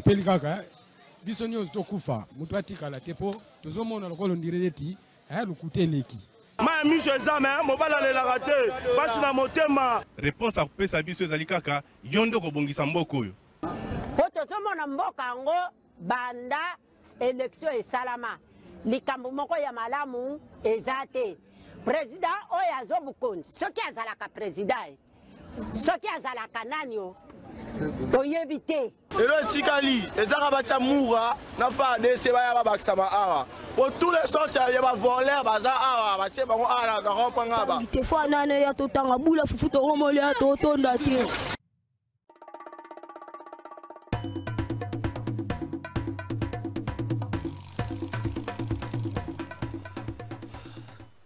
Peli kaka biso nyonso tokufa mutu atikala tepo tozomona lokolo ndireti lukuteleki ma miso ezame mobala lelaka te pasi na motema. Réponse akopesa biso ezali kaka yondo kobongisa mboka oyo po tozomona mboka yango banda élection esalama likambo moko ya malamu eza te. Président oyo azobukonzi soki azalaka président soki azalaka nani o toyebi te. Elo tikali ezaka batia mura na FARDC baya babakisa ba awa pour tous les sortes ya ba voler baza awa batie bango ala na rompanga ba te fa nane ya totanga bula fufu to romole ya totonda te.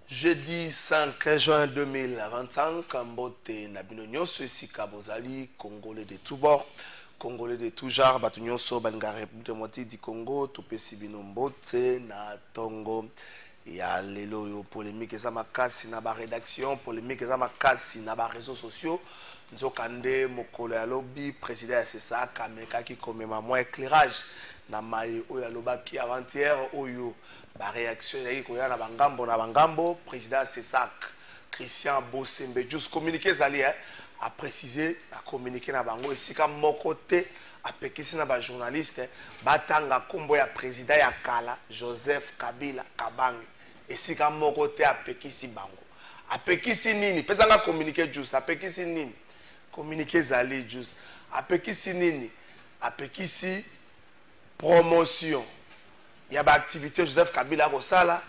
Jeudi 5 juin 2025, Kambote Nabino Nyonso Sika Bozali, Congolais de tous bords, Congolais de tout genre, Batu Nyonso, Banga République de Moitié du Congo, Topesi Bino Mbote, na Tongo, ya lelo yo polémique eza makasi na ba rédaction, polémique eza makasi na ba réseaux sociaux. Nzokande mokolo ya lobi président ya CESA kameka ki komema moins éclairage na mai oyo alobaki avant-hier oyo ba réaction ya ko ya na bangambo président CESAC Christian Bosembe juste communiquer zali a préciser a communiquer na bango esika moko te apekisi na ba journaliste batanga kombo ya président ya kala Joseph Kabila Kabange esika moko te apekisi bango apekisi nini pesa nga communiquer juste apekisi nini communiquer zali juste apekisi nini apekisi promotion ya ba activité Joseph Kabila kosala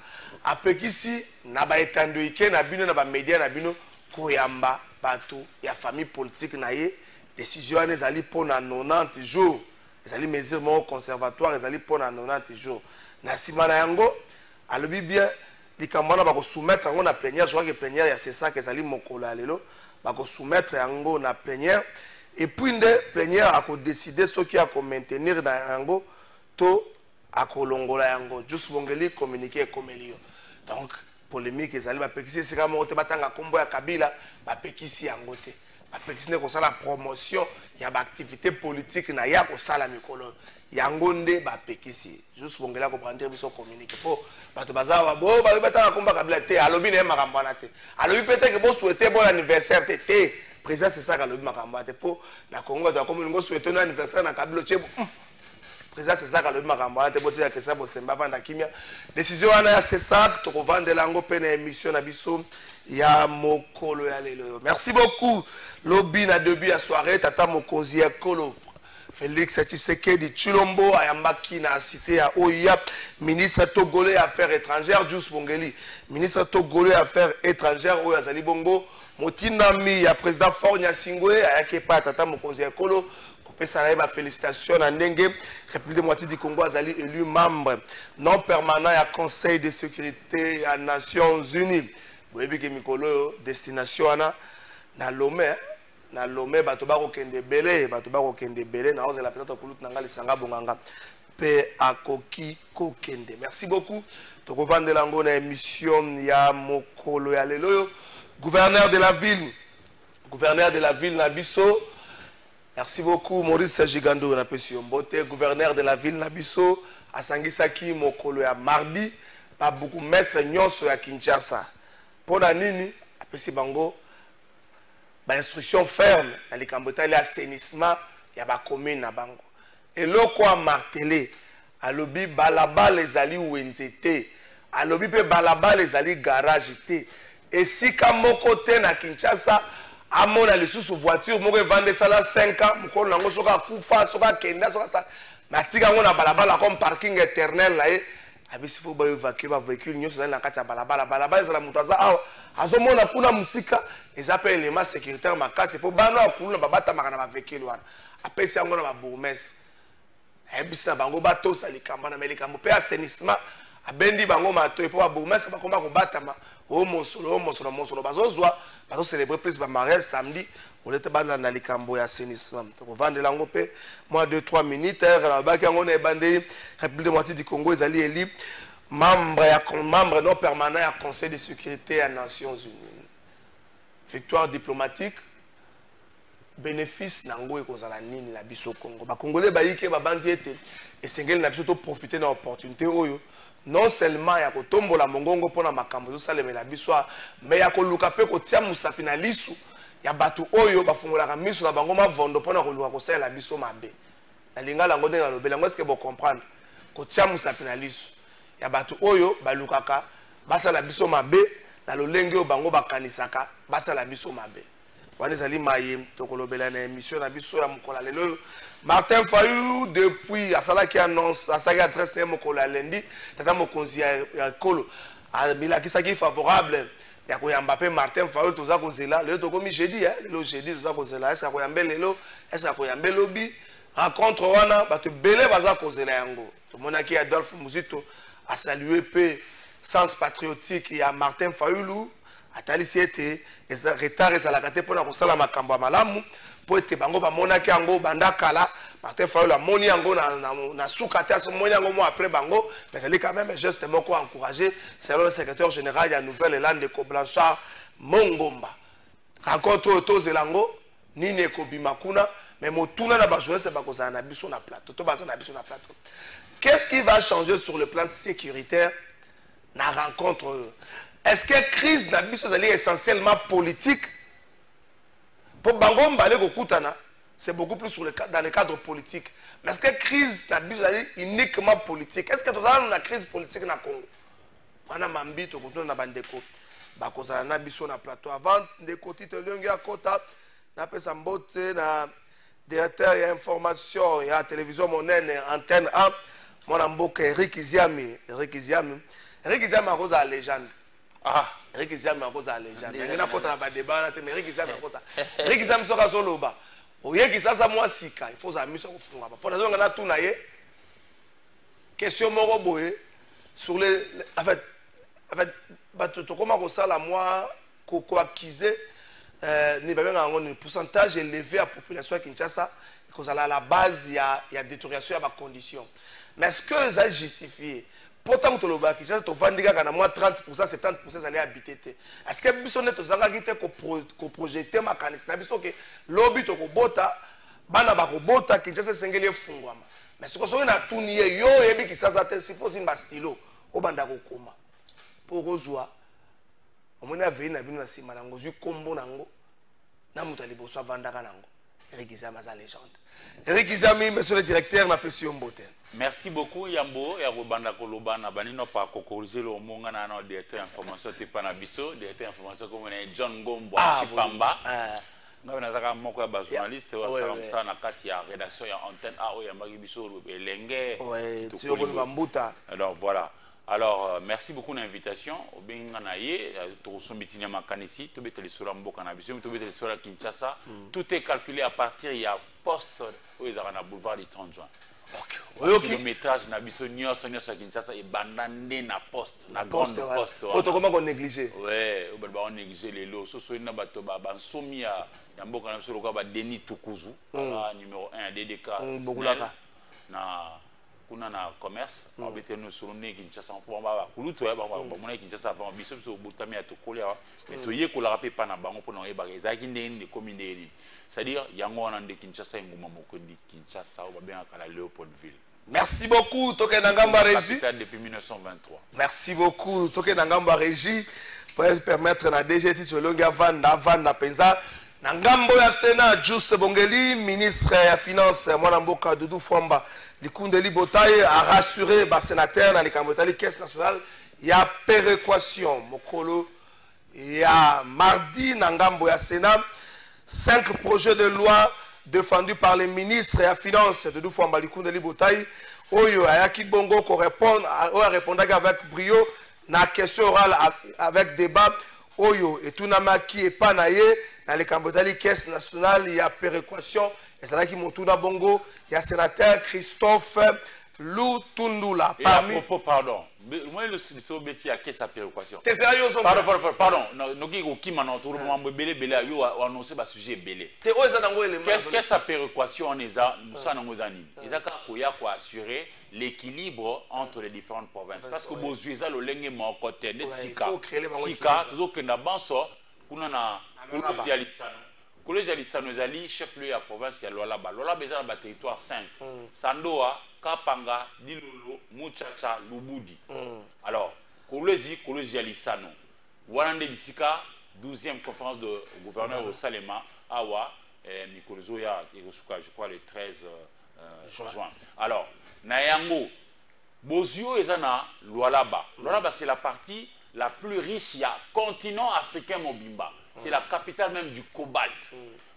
apekisi na ba etandoike na bino na ba média na bino koyamba bato ya famille politique na ye décision ezali pona 90 jours ezali mesure mo conservatoire ezali pona 90 jours na simana yango alobi bien likamwana ba ko soumettre yango na plénière je crois que plénière ya c'est ça que ezali mokolo ya lelo ba ko soumettre yango na plénière et puis nde plénière a ko décider ce qui a ko maintenir na yango to a ko longola yango juste bongeli communiquer comme elio donc polémique ezali ba pekisi c'est comme te batanga kombo ya Kabila ba pekisi yango te ba pekisi ne ko sala promotion ya ba activité politique na ya ko sala mikolo yango nde ba pekisi juste bongela ko prendre biso communiquer po bato bazawa bo ba batanga kombo Kabila te alobi ne makambo na te alobi peut-être que bo souhaiter bon anniversaire te président c'est ça alobi makambo te po na Congo doit comme ngo souhaiter un anniversaire na Kabila che président c'est ça alobi makambo te bo tia que ça bo semba vanda kimia décision wana ya c'est ça to ko vandela ngo pe na émission na biso ya mokolo ya lelo. Merci beaucoup lobi na début ya soirée tata mokonzi ya kolo Félix Tshisekedi Tshilombo ayambaki na cité ya Oya ministre togolais affaires étrangères Jus Bongeli ministre togolais affaires étrangères Oya Zali Bongo motinami ya président Fornia Singwe ayake pa tata mokonzi ya kolo kopesa na ba félicitations na ndenge République de Moitié du Congo azali élu membre non permanent ya Conseil de sécurité ya Nations Unies. Boyebi ke mikolo destination na Lomé bato ba ko kende belé na ozela peut-être kulutu nanga lisanga bonganga pe akoki ko kende. Merci beaucoup to ko vandela ngo na émission ya mokolo ya lelo gouverneur de la ville na biso. Merci beaucoup Maurice Gigando na pesi mbote gouverneur de la ville na biso asangisaki mokolo ya mardi pa beaucoup maître nyonso ya Kinshasa pona nini apesi bango ba instruction ferme na likambota ya assainissement ya ba commune na bango eloko a martelé alobi balabala ezali wenzete alobi pe balabala ezali garage te esika moko te na Kinshasa amona lisusu voiture moko evande sala 5 ans mukolo nango soka kufa soka kenda soka sa matika ngo na balabala comme parking éternel na ye abisi fo ba évacuer ba véhicule nyonso na kati ya balabala ezala mutu aza awa azomona kuna musika eza pe élément sécuritaire makasi po bano akulu na babata makana ba véhicule wana apesi yango na ba bourgmestre abisi na bango bato sa likamba na melikambo pe assainissement abendi bango mato po ba bourgmestre bakoma ko batama o mosolo bazozwa bazo célébrer plus ba mariage samedi on était bana na likambo ya assainissement to vandela ngo pe moi 2-3 minutes na baki yango na ebandeli République de Moitié du Congo ezali eli membre non permanent à Conseil de sécurité des Nations Unies. Victoire diplomatique, bénéfice nango et cause à la nini la biso Congo. Ba Congolais ba yike ba banziete et sengel na biso to profiter de l'opportunité oyo. Non seulement ya ko tombola mongongo pona makambo zo saleme la biso mais ya ko luka pe ko tia musapi na lisu ya batu oyo ba fungola ka miso na bango mavondo pona ko luka ko sala la biso mabe. Na lingala ngo na lobela ngo est-ce que vous comprendre ko tia musapi na lisu ya batu oyo ba lukaka basa la biso mabe na lolenge o bango bakanisaka basa la biso mabe. Wana zali maye to ko lobela na émission na biso ya mukola lelo Martin Fayulu, depuis Asala qui annonce, Asala adresse les mokola lundi, tata mokonzi ya kolo, bila kisaki favorable, ya koyambape Martin Fayulu toza kozela, lelo to komi jeudi le jeudi toza kozela, esa koyambe lelo, esa koyambe lobi, rencontre wana bato belé baza kozela yango. To monaki Adolphe Muzito a salué pe sens patriotique ya Martin Fayulu, atali siete esa retard esa la kate pona kosala makambo malamu. Po ete bango ba monaki yango banda kala Martin Fayulu moni yango na soukate so moni yango mo après bango mais elle est quand même juste moko encourager selon le secrétaire général de la Nouvelle-Zélande ko Blanchard Mongomba rencontre to zelango nini ko bimakuna mais motuna na ba journaliste ba kozana na biso na plateau to bazana na biso na plateau. Qu'est-ce qui va changer sur le plan sécuritaire na rencontre? Est-ce que crise na biso est essentiellement politique? Pour Bango Mbale Kokutana, c'est beaucoup plus dans le cadre politique. Mais est-ce que la crise est uniquement politique? Est-ce que nous avons une crise politique dans le Congo? On a mambi to koto na bandeko. Bakozala na biso na plateau avant de kotite longi ya kota na pesa mbote na directeur ya information ya télévision monene antenne 1 mon mboka Eric Iziami a cause à légende. Ah, Eric Iziami a cause à légende. Il y a kota na ba débat mais Eric Iziami a cause. Eric Iziami soka soloba. Oyeki sasa moi sika, il faut amuser ko funga. Pour raison na tuna ye. Question moko boye sur les en fait bato to koma ko sala moi ko accuser ni ba benga ngoni pourcentage élevé à population ya Kinshasa cause à la base il y a détérioration ya ba conditions. Mais est-ce que ça justifié? Pourtant to loba Kinshasa to vandika kana moi 30% 70% allait habiter. Est-ce que biso ne to zanga kite ko projeter makanisi na biso ke lobby to ko bota bana ba ko bota Kinshasa sengeli fungwama. Mais ce que so na tuniye yo yebi Kinshasa te si fosi mba stilo obanda ko koma. Pour Rozoa, on a vu na bino na sima nango zu kombo nango na mutali boso vandaka nango. Eric Iziami a légende. Eric Iziami, monsieur le directeur na Pession Mbote. Merci beaucoup Yambo ya robanda koloba na banino pa kokoriser le monga na na directeur information te pa na biso, directeur information comme John Gombo Chipamba. Ngabana zaka moko ya ba journaliste wa salamsa na kati ya rédaction ya antenne A o ya magi biso elenge. Ouais, tu yo ko mbuta. Alors voilà. Alors, merci beaucoup de l'invitation. Au Benganaye, tout est calculé à partir il y a poste où ils ont boulevard du 30 juin. Le kilométrage na biso nyonso nyonso Kinshasa et bandande na poste na grande poste. Auto comment on négliger? Ouais, on négliger les lots. So na bato ba bansomi ya mboka na solo ba Denis Tukuzu, numéro 1 DDK. Na kuna na commerce obete no surune Kinshasa pour ba kuluto ya ba mona Kinshasa va biso so butami ya tokolia mais to ye ko la rapé pa na bango pour na yeba ezaki ndeni commune c'est-à-dire yango wana de Kinshasa nguma mokondi Kinshasa ba bien kala Léopoldville. Merci beaucoup Toke Nangamba Régie depuis 1923. Merci beaucoup Toke Nangamba Régie pour permettre na DG Tito Longa Vanda Penza Nangambo ya Sénat Juste Bongeli ministre ya finance mwana mboka Doudou Fwamba Likundeli Botaye a rassuré les sénateurs dans les Cambotali Caisse nationale. Il y a péréquation. Mokolo, il y a mardi, Nangambo ya Sénat, 5 projets de loi défendus par les ministres et la finance de Doufouamba Likundeli Botaye. Oyo, Ayaki Bongo, qui répond avec brio, na question orale avec débat. Oyo, et tout Namaki et Panaye, dans les Cambotali Caisse nationale, il y a péréquation. Et c'est là qui monte Bongo. Il y a le sénateur Christophe Lutundula. Et à propos, pardon, moi le métier à quelle sa péréquation? Pardon, nous qui maintenant tout le monde belé belé a eu annoncé le sujet belé. Qu'est-ce sa péréquation on est à nous ça nous donne. Ils a quoi assurer l'équilibre entre les différentes provinces parce que vos yeux le lengue mon côté net sika toujours que na banso kuna na Collège Sanozali, chef-lieu de la province, il y a Lualaba. Lualaba est un territoire 5. Sandoa, Kapanga, Dilolo, Muchacha, Lubudi. Alors, Collège Alisano. Warande Bissika, 12e conférence de gouverneur au Salema, Awa, Mikolozoya, je crois le 13 juin. Alors, Nayango, Bozio est un Lualaba. Lualaba, c'est la partie la plus riche, il y a continent africain Mobimba. C'est la capitale même du cobalt.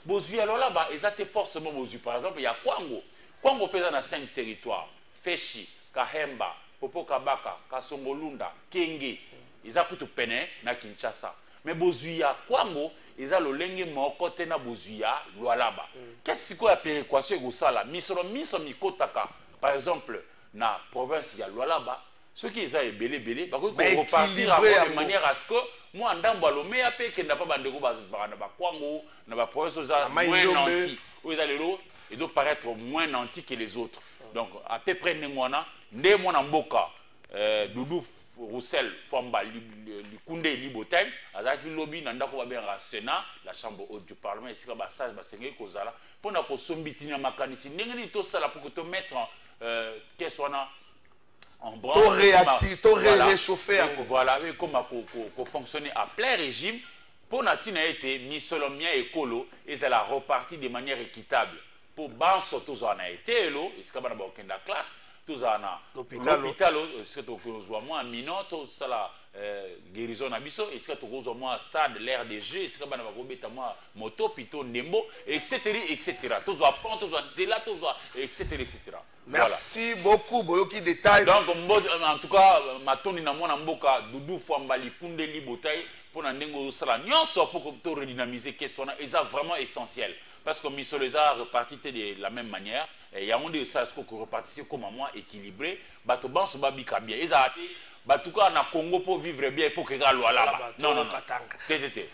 Bozui, alors là-bas, ils étaient forcément Bozui. Par exemple, il y a Kwango. Kwango pèse dans 5 territoires. Feshi, Kahemba, Popokabaka, Kasongolunda, Kenge. Ils ont tout peine na Kinshasa. Mais Bozui, Kwango, ils ont le lengue mon côté na Bozui, là-bas. Qu'est-ce que la péréquation est ça là? Misolo Mikotaka, par exemple, na province, il y a là-bas. Ceux qui ont belé, bah, ils repartir de manière à ce que moi, en tant que mais après, qu'il n'y a pas de Kwango, n'a pas province moins nantis. Ils doivent paraître moins nantis que les autres. Donc, à peu près, nous avons Mboka, Doudou, Roussel, Famba, Likunde, Libotem, Azaki Lobby, Nandako Babera, Sénat, la Chambre haute du Parlement, ici, là, ça, c'est ce Kozala, pour nous avoir sombitina makanisi, n'est-ce pas ça pour te mettre qu'est-ce qu'on a en branle, réchauffer. Voilà, comment fonctionner à plein régime pour Natina été Missolomien et Kolo et ça la reparti de manière équitable. Pour Banso, tous en a été, et ce qu'on a dans la classe, tous en a l'hôpital, c'est au moins moins minot, tout ça la guérison abisso, et c'est au moins stade, l'air des jeux, c'est qu'on a à moi moto, pito, nembo, etc. Tous en prendre, tous en zéla, tous en etc. Merci beaucoup, Boyoki détail. Donc, en tout cas, ma toni na mona mboka Doudou Famba Likunde Libotaï pour n'endengo sala nyonso pour redynamiser question est vraiment essentiel parce que Misso les a reparti de la même manière et il y a un de ça ce que reparti comme moi équilibré bato banso babika bien ils a en tout cas na Congo pour vivre bien il faut que galo là non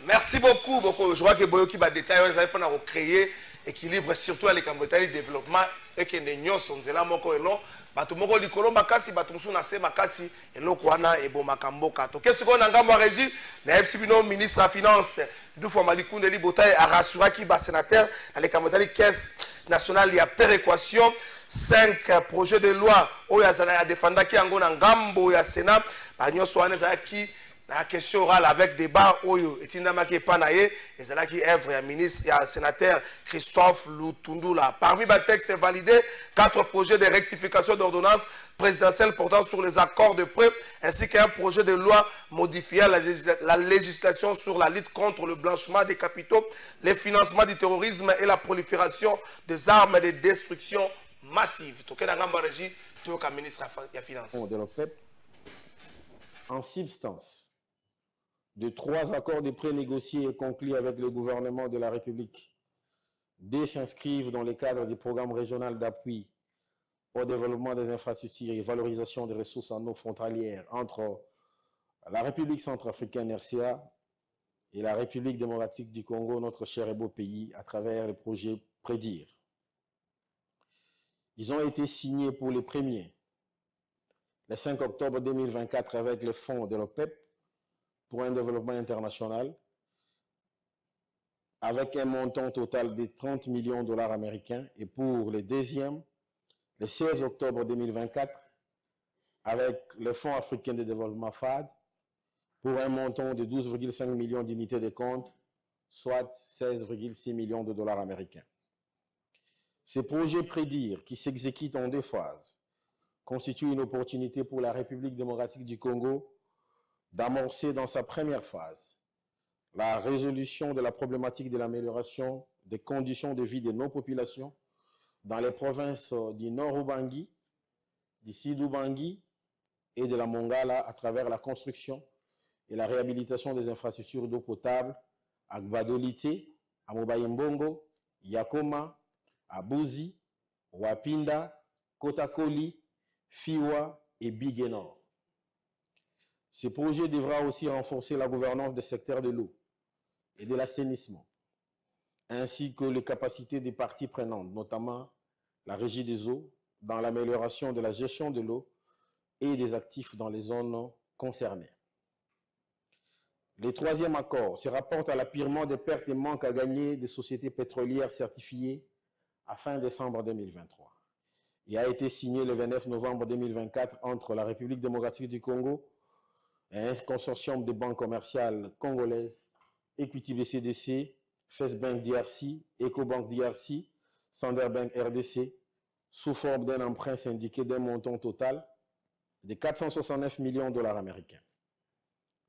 merci beaucoup je vois que Boyoki ba détail vous avez pas créer équilibre surtout avec le développement et que les nyons sont là moko non bato moko likolo makasi bato musu na se makasi eloko wana ebo makambo kato qu'est-ce qu'on a ngambo régie na FCBino ministre de la finance du Famba Likunde Libotaï a rassuré qui ba sénateur avec la caisse nationale ya péréquation 5 projets de loi oyo azana ya défendre qui ango na ngambo ya Sénat ba nyonso wana za ki la question orale avec débat oyo etindama ki panaye ezala ki œuvre ya ministre ya sénateur Christophe Lutundula. Parmi les textes validés, 4 projets de rectification d'ordonnance présidentielle portant sur les accords de prêt ainsi qu'un projet de loi modifiant la législation sur la lutte contre le blanchiment des capitaux, le financement du terrorisme et la prolifération des armes de destruction massive. Toke na ngamba régie toka ministre ya finance. De l'OPEP en substance de 3 accords de prêt négociés et conclus avec le gouvernement de la République. 2 s'inscrivent dans le cadre du programme régional d'appui au développement des infrastructures et valorisation des ressources en eau frontalières entre la République centrafricaine RCA et la République démocratique du Congo, notre cher et beau pays, à travers le projet Prédire. Ils ont été signés pour les premiers le 5 octobre 2024 avec le fonds de l'OPEP pour un développement international avec un montant total de 30 millions de dollars américains et pour le deuxième, le 16 octobre 2024 avec le Fonds africain de développement FAD pour un montant de 12,5 millions d'unités de compte, soit 16,6 millions de dollars américains. Ces projets Prédire, qui s'exécutent en 2 phases, constituent une opportunité pour la République démocratique du Congo d'amorcer dans sa première phase la résolution de la problématique de l'amélioration des conditions de vie de nos populations dans les provinces du Nord-Ubangi, du Sud-Ubangi et de la Mongala à travers la construction et la réhabilitation des infrastructures d'eau potable à Gbadolite, à Mobaye-Mbongo, Yakoma, à Bouzi, Wapinda, Kotakoli, FIWA et Biguenor. Ce projet devra aussi renforcer la gouvernance des secteurs de l'eau et de l'assainissement, ainsi que les capacités des parties prenantes, notamment la régie des eaux, dans l'amélioration de la gestion de l'eau et des actifs dans les zones concernées. Le troisième accord se rapporte à l'appurement des pertes et manques à gagner des sociétés pétrolières certifiées à fin décembre 2023. Il a été signé le 29 novembre 2024 entre la République démocratique du Congo et un consortium de banques commerciales congolaises, Equity BCDC, First Bank DRC, EcoBank DRC, Standard Bank RDC, sous forme d'un emprunt syndiqué d'un montant total de 469 millions de dollars américains.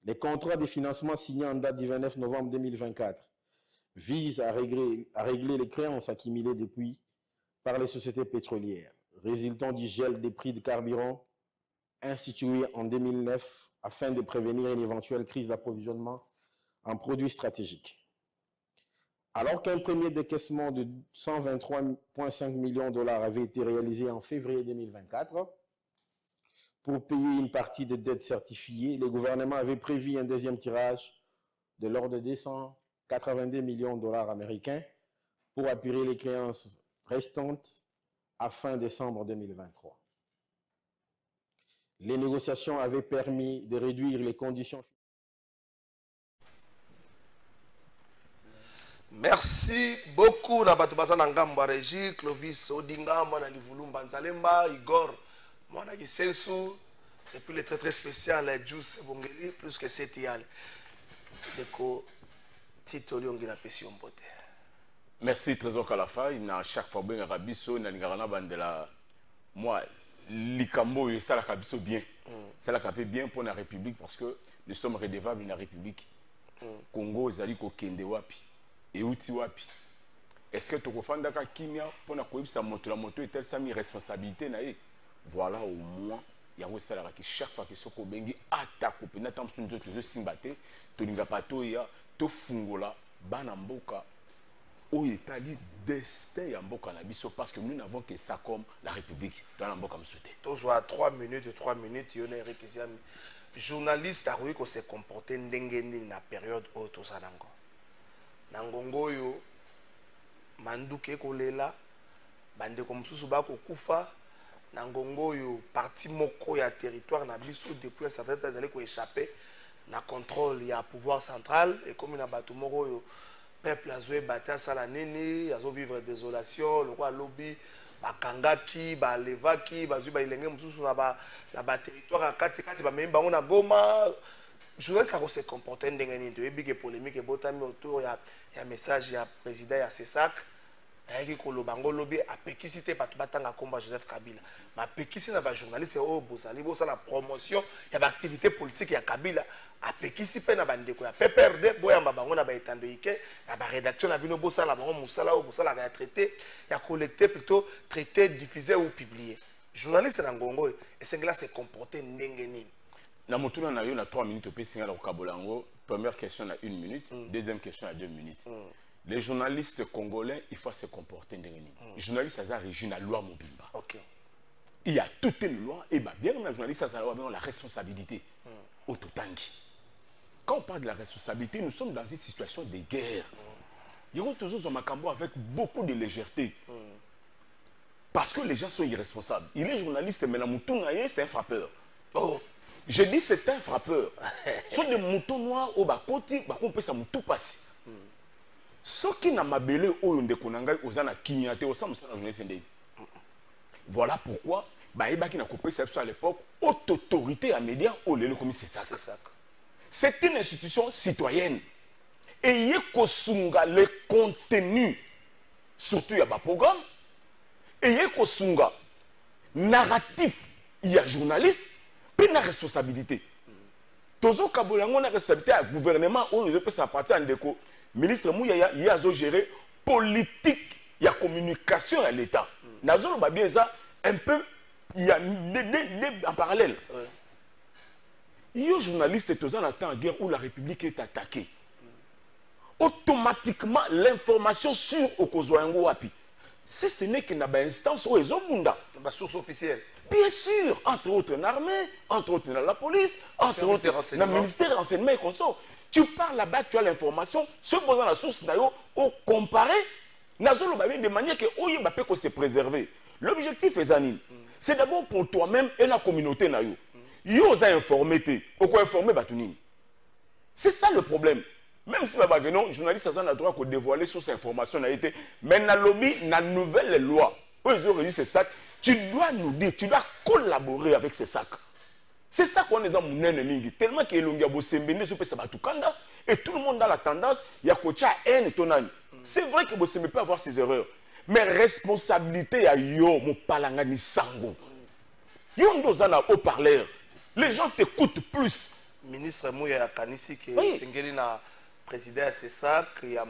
Les contrats de financement signés en date du 29 novembre 2024 visent à régler les créances accumulées depuis par les sociétés pétrolières, résultant du gel des prix de carburant institué en 2009 afin de prévenir une éventuelle crise d'approvisionnement en produits stratégiques. Alors qu'un premier décaissement de 123,5 millions de dollars avait été réalisé en février 2024, pour payer une partie des dettes certifiées, le gouvernement avait prévu un deuxième tirage de l'ordre de 282 millions de dollars américains pour apurer les créances restantes à fin décembre 2023. Les négociations avaient permis de réduire les conditions. Merci beaucoup na bato baza na ngambo régie Clovis Odinga mwana Livulumba Nzalemba Igor mwana Kisensu et puis le très spécial Juice Bongeli plus que CTL Deko Tito Liongi na Pession Mbote. Merci Trésor Kalafa na chaque fois ben rabiso na ngana bandela moi likambo ça la kabiso bien ça la capé bien pour la République parce que nous sommes redevables na République Congo zali ko kende wapi et outi wapi. Est-ce que tu as fait kimia pour na koyebisa moto la moto est sa mi responsabilité na ye. Voilà au moins il y a un salaire qui chaque fois que soko bengi attaque pe na tamsu nzo to simbate to linga pato ya to fungola bana mboka o etali destin ya mboka na biso parce que nous n'avons que ça comme la République dans la mboka msote. Toujours à 3 minutes yone Eric Ziami journaliste a ruiko se comporter ndenge ni na période auto sanango. Nangongo yo manduke kolela bande ko mususu ba ko kufa nangongo yo parti moko ya territoire na biso depuis un certain temps allait ko échapper na contrôle ya pouvoir central et comme na bato moko yo peuple azwe bata sala nini azo vivre désolation le roi lobby bakangaki balevaki bazwi ba ilenge mususu na ba territoire kati ba memba on a Goma journaliste a se comporter ndenge nini to ebike polémique et botami autour ya message ya président ya CESAC ayaki koloba ngo lobi apekisite patu batanga komba Joseph Kabila ma pekisi na ba journaliste o bozali bosala promotion ya ba activité politique ya Kabila apekisi pe na bandeko ya PPRD boyamba bango na ba etando ike na ba rédaction na bino bosala bango musala o bosala ya traité ya collecter plutôt traité diffuser ou publier journaliste na ngongo esengela se comporter ndenge nini. Na motuna na yo na 3 minutes pe singa la kabolango. Première question à 1 minute, deuxième question à 2 minutes. Les journalistes congolais, il faut se comporter ndenge nini. Les journalistes ça régit la loi Mobimba. OK. Il y a toute une loi et bah bien les journalistes ça a la responsabilité au totangi. Quand on parle de la responsabilité, nous sommes dans une situation de guerre. Ils ont toujours son macambo avec beaucoup de légèreté. Parce que les gens sont irresponsables. Il est journaliste mais la mouton c'est un frappeur. Oh. Je dis c'est un frappeur. Ce sont des moutons noirs au bas côté, on peut ça mouton passer. Ce qui n'a mabélé au yonde konanga ozana kinyate au sam sana journaliste ndé. Voilà pourquoi baïba qui n'a coupé ça à l'époque haute autorité à médias au lelo comme c'est ça. C'est une institution citoyenne. Et y kosunga les contenus surtout ya ba programme et y kosunga narratif il y a journaliste une responsabilité. Tozo Kabolango a responsabilité à gouvernement où il peut s'appartenir à ndeko ministre Mouyaya il a géré politique il y a communication à l'État. Nazo ba bien ça un peu il y a en parallèle. Il y a journaliste tozo en temps en guerre où la République est attaquée. Automatiquement l'information sur Okozoango Wapi. si ce n'est qu'il n'y a pas d'instance où ils ont bunda. La source officielle. Bien sûr, entre autres en armée, entre autres dans la police, entre autres dans le ministère de renseignement et consort. Tu pars là-bas, tu as l'information, ce posant la source d'ailleurs, au comparé, de manière que Oye peut se préserver. L'objectif est zanine. C'est d'abord pour toi-même et la communauté. Yo a informé, pourquoi informer Batounine? C'est ça le problème. Même si les journalistes ont le droit de dévoiler sur ces informations, mais dans le lobby, dans la nouvelle loi, ils ont réussi ces sacs, tu dois nous dire, tu dois collaborer avec ces sacs. C'est ça qu'on est en mingi. Tellement que l'on a bossé et tout le monde a la tendance, il y a coacha haine et tonani. C'est vrai que Bossé peut avoir ses erreurs, mais responsabilité à yo, mon palangani sango. Yo ndozana au parleur. Les gens t'écoutent plus. Ministre Mouya Kanisi qui est président de ça qui a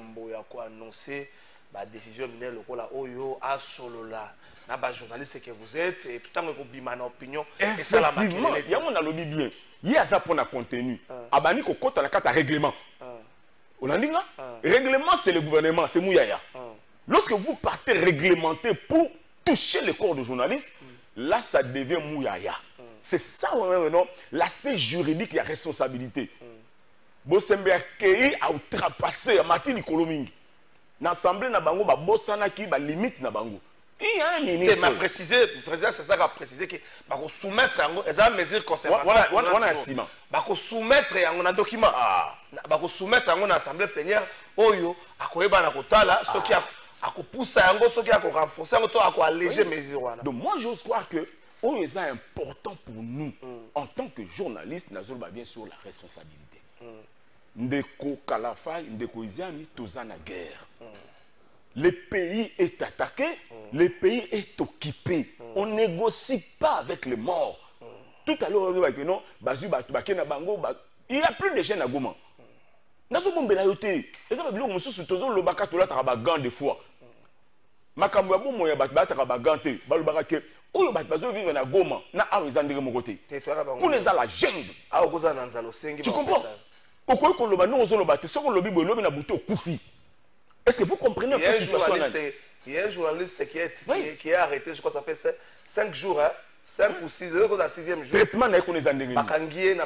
annoncé la décision de la Oyo à Solola. Les journalistes que vous êtes et tout le temps que vous avez une opinion. Effectivement, il y a mon lobby bien. Il y a ça pour le contenu. Abani ko kota la carte à règlement. On a dit là, règlement c'est le gouvernement, c'est Mouyaya. Lorsque vous partez réglementer pour toucher le corps de journalistes, là ça devient Mouyaya. C'est ça l'aspect juridique et la responsabilité. Bossembe a créé à outrepasser à Martin Kolomingi. L'Assemblée n'a pas de limite na bango. Il y a un ministre. Mais précisé, le président c'est ça qui a précisé que va soumettre les mesures conservatoires. On a un ciment. Va soumettre un document. Va soumettre à l'Assemblée plénière. Oyo a koeba na kotala ce qui a poussé ce qui a renforcé a alléger mesures. Donc moi j'ose croire que c'est important pour nous en tant que journalistes, nous avons bien sûr la responsabilité. Ndeko Kalafay, Ndeko Iziami, Tozana guerre. Le pays est attaqué, le pays est occupé. On ne négocie pas avec les morts. Tout à l'heure, il n'y a plus de jeunes à Goma. Il y a plus de jeunes de foi. Makambo bo moya bataka bagante balubaka oyo bazo vivre na Goma na awezandire mokote pour les ala jungle a okoza na nzalo sengi. Tu comprends? Okoyo ko loba no ozolo batte soko lobi bo lobi na buto kufi. Est-ce que vous comprenez un peu cette situation là? Il y a un journaliste qui est arrêté, je crois que ça fait 5 jours, 5 ou 6 jours, le 6e jour. Traitement na ko nezandire. Bakangié na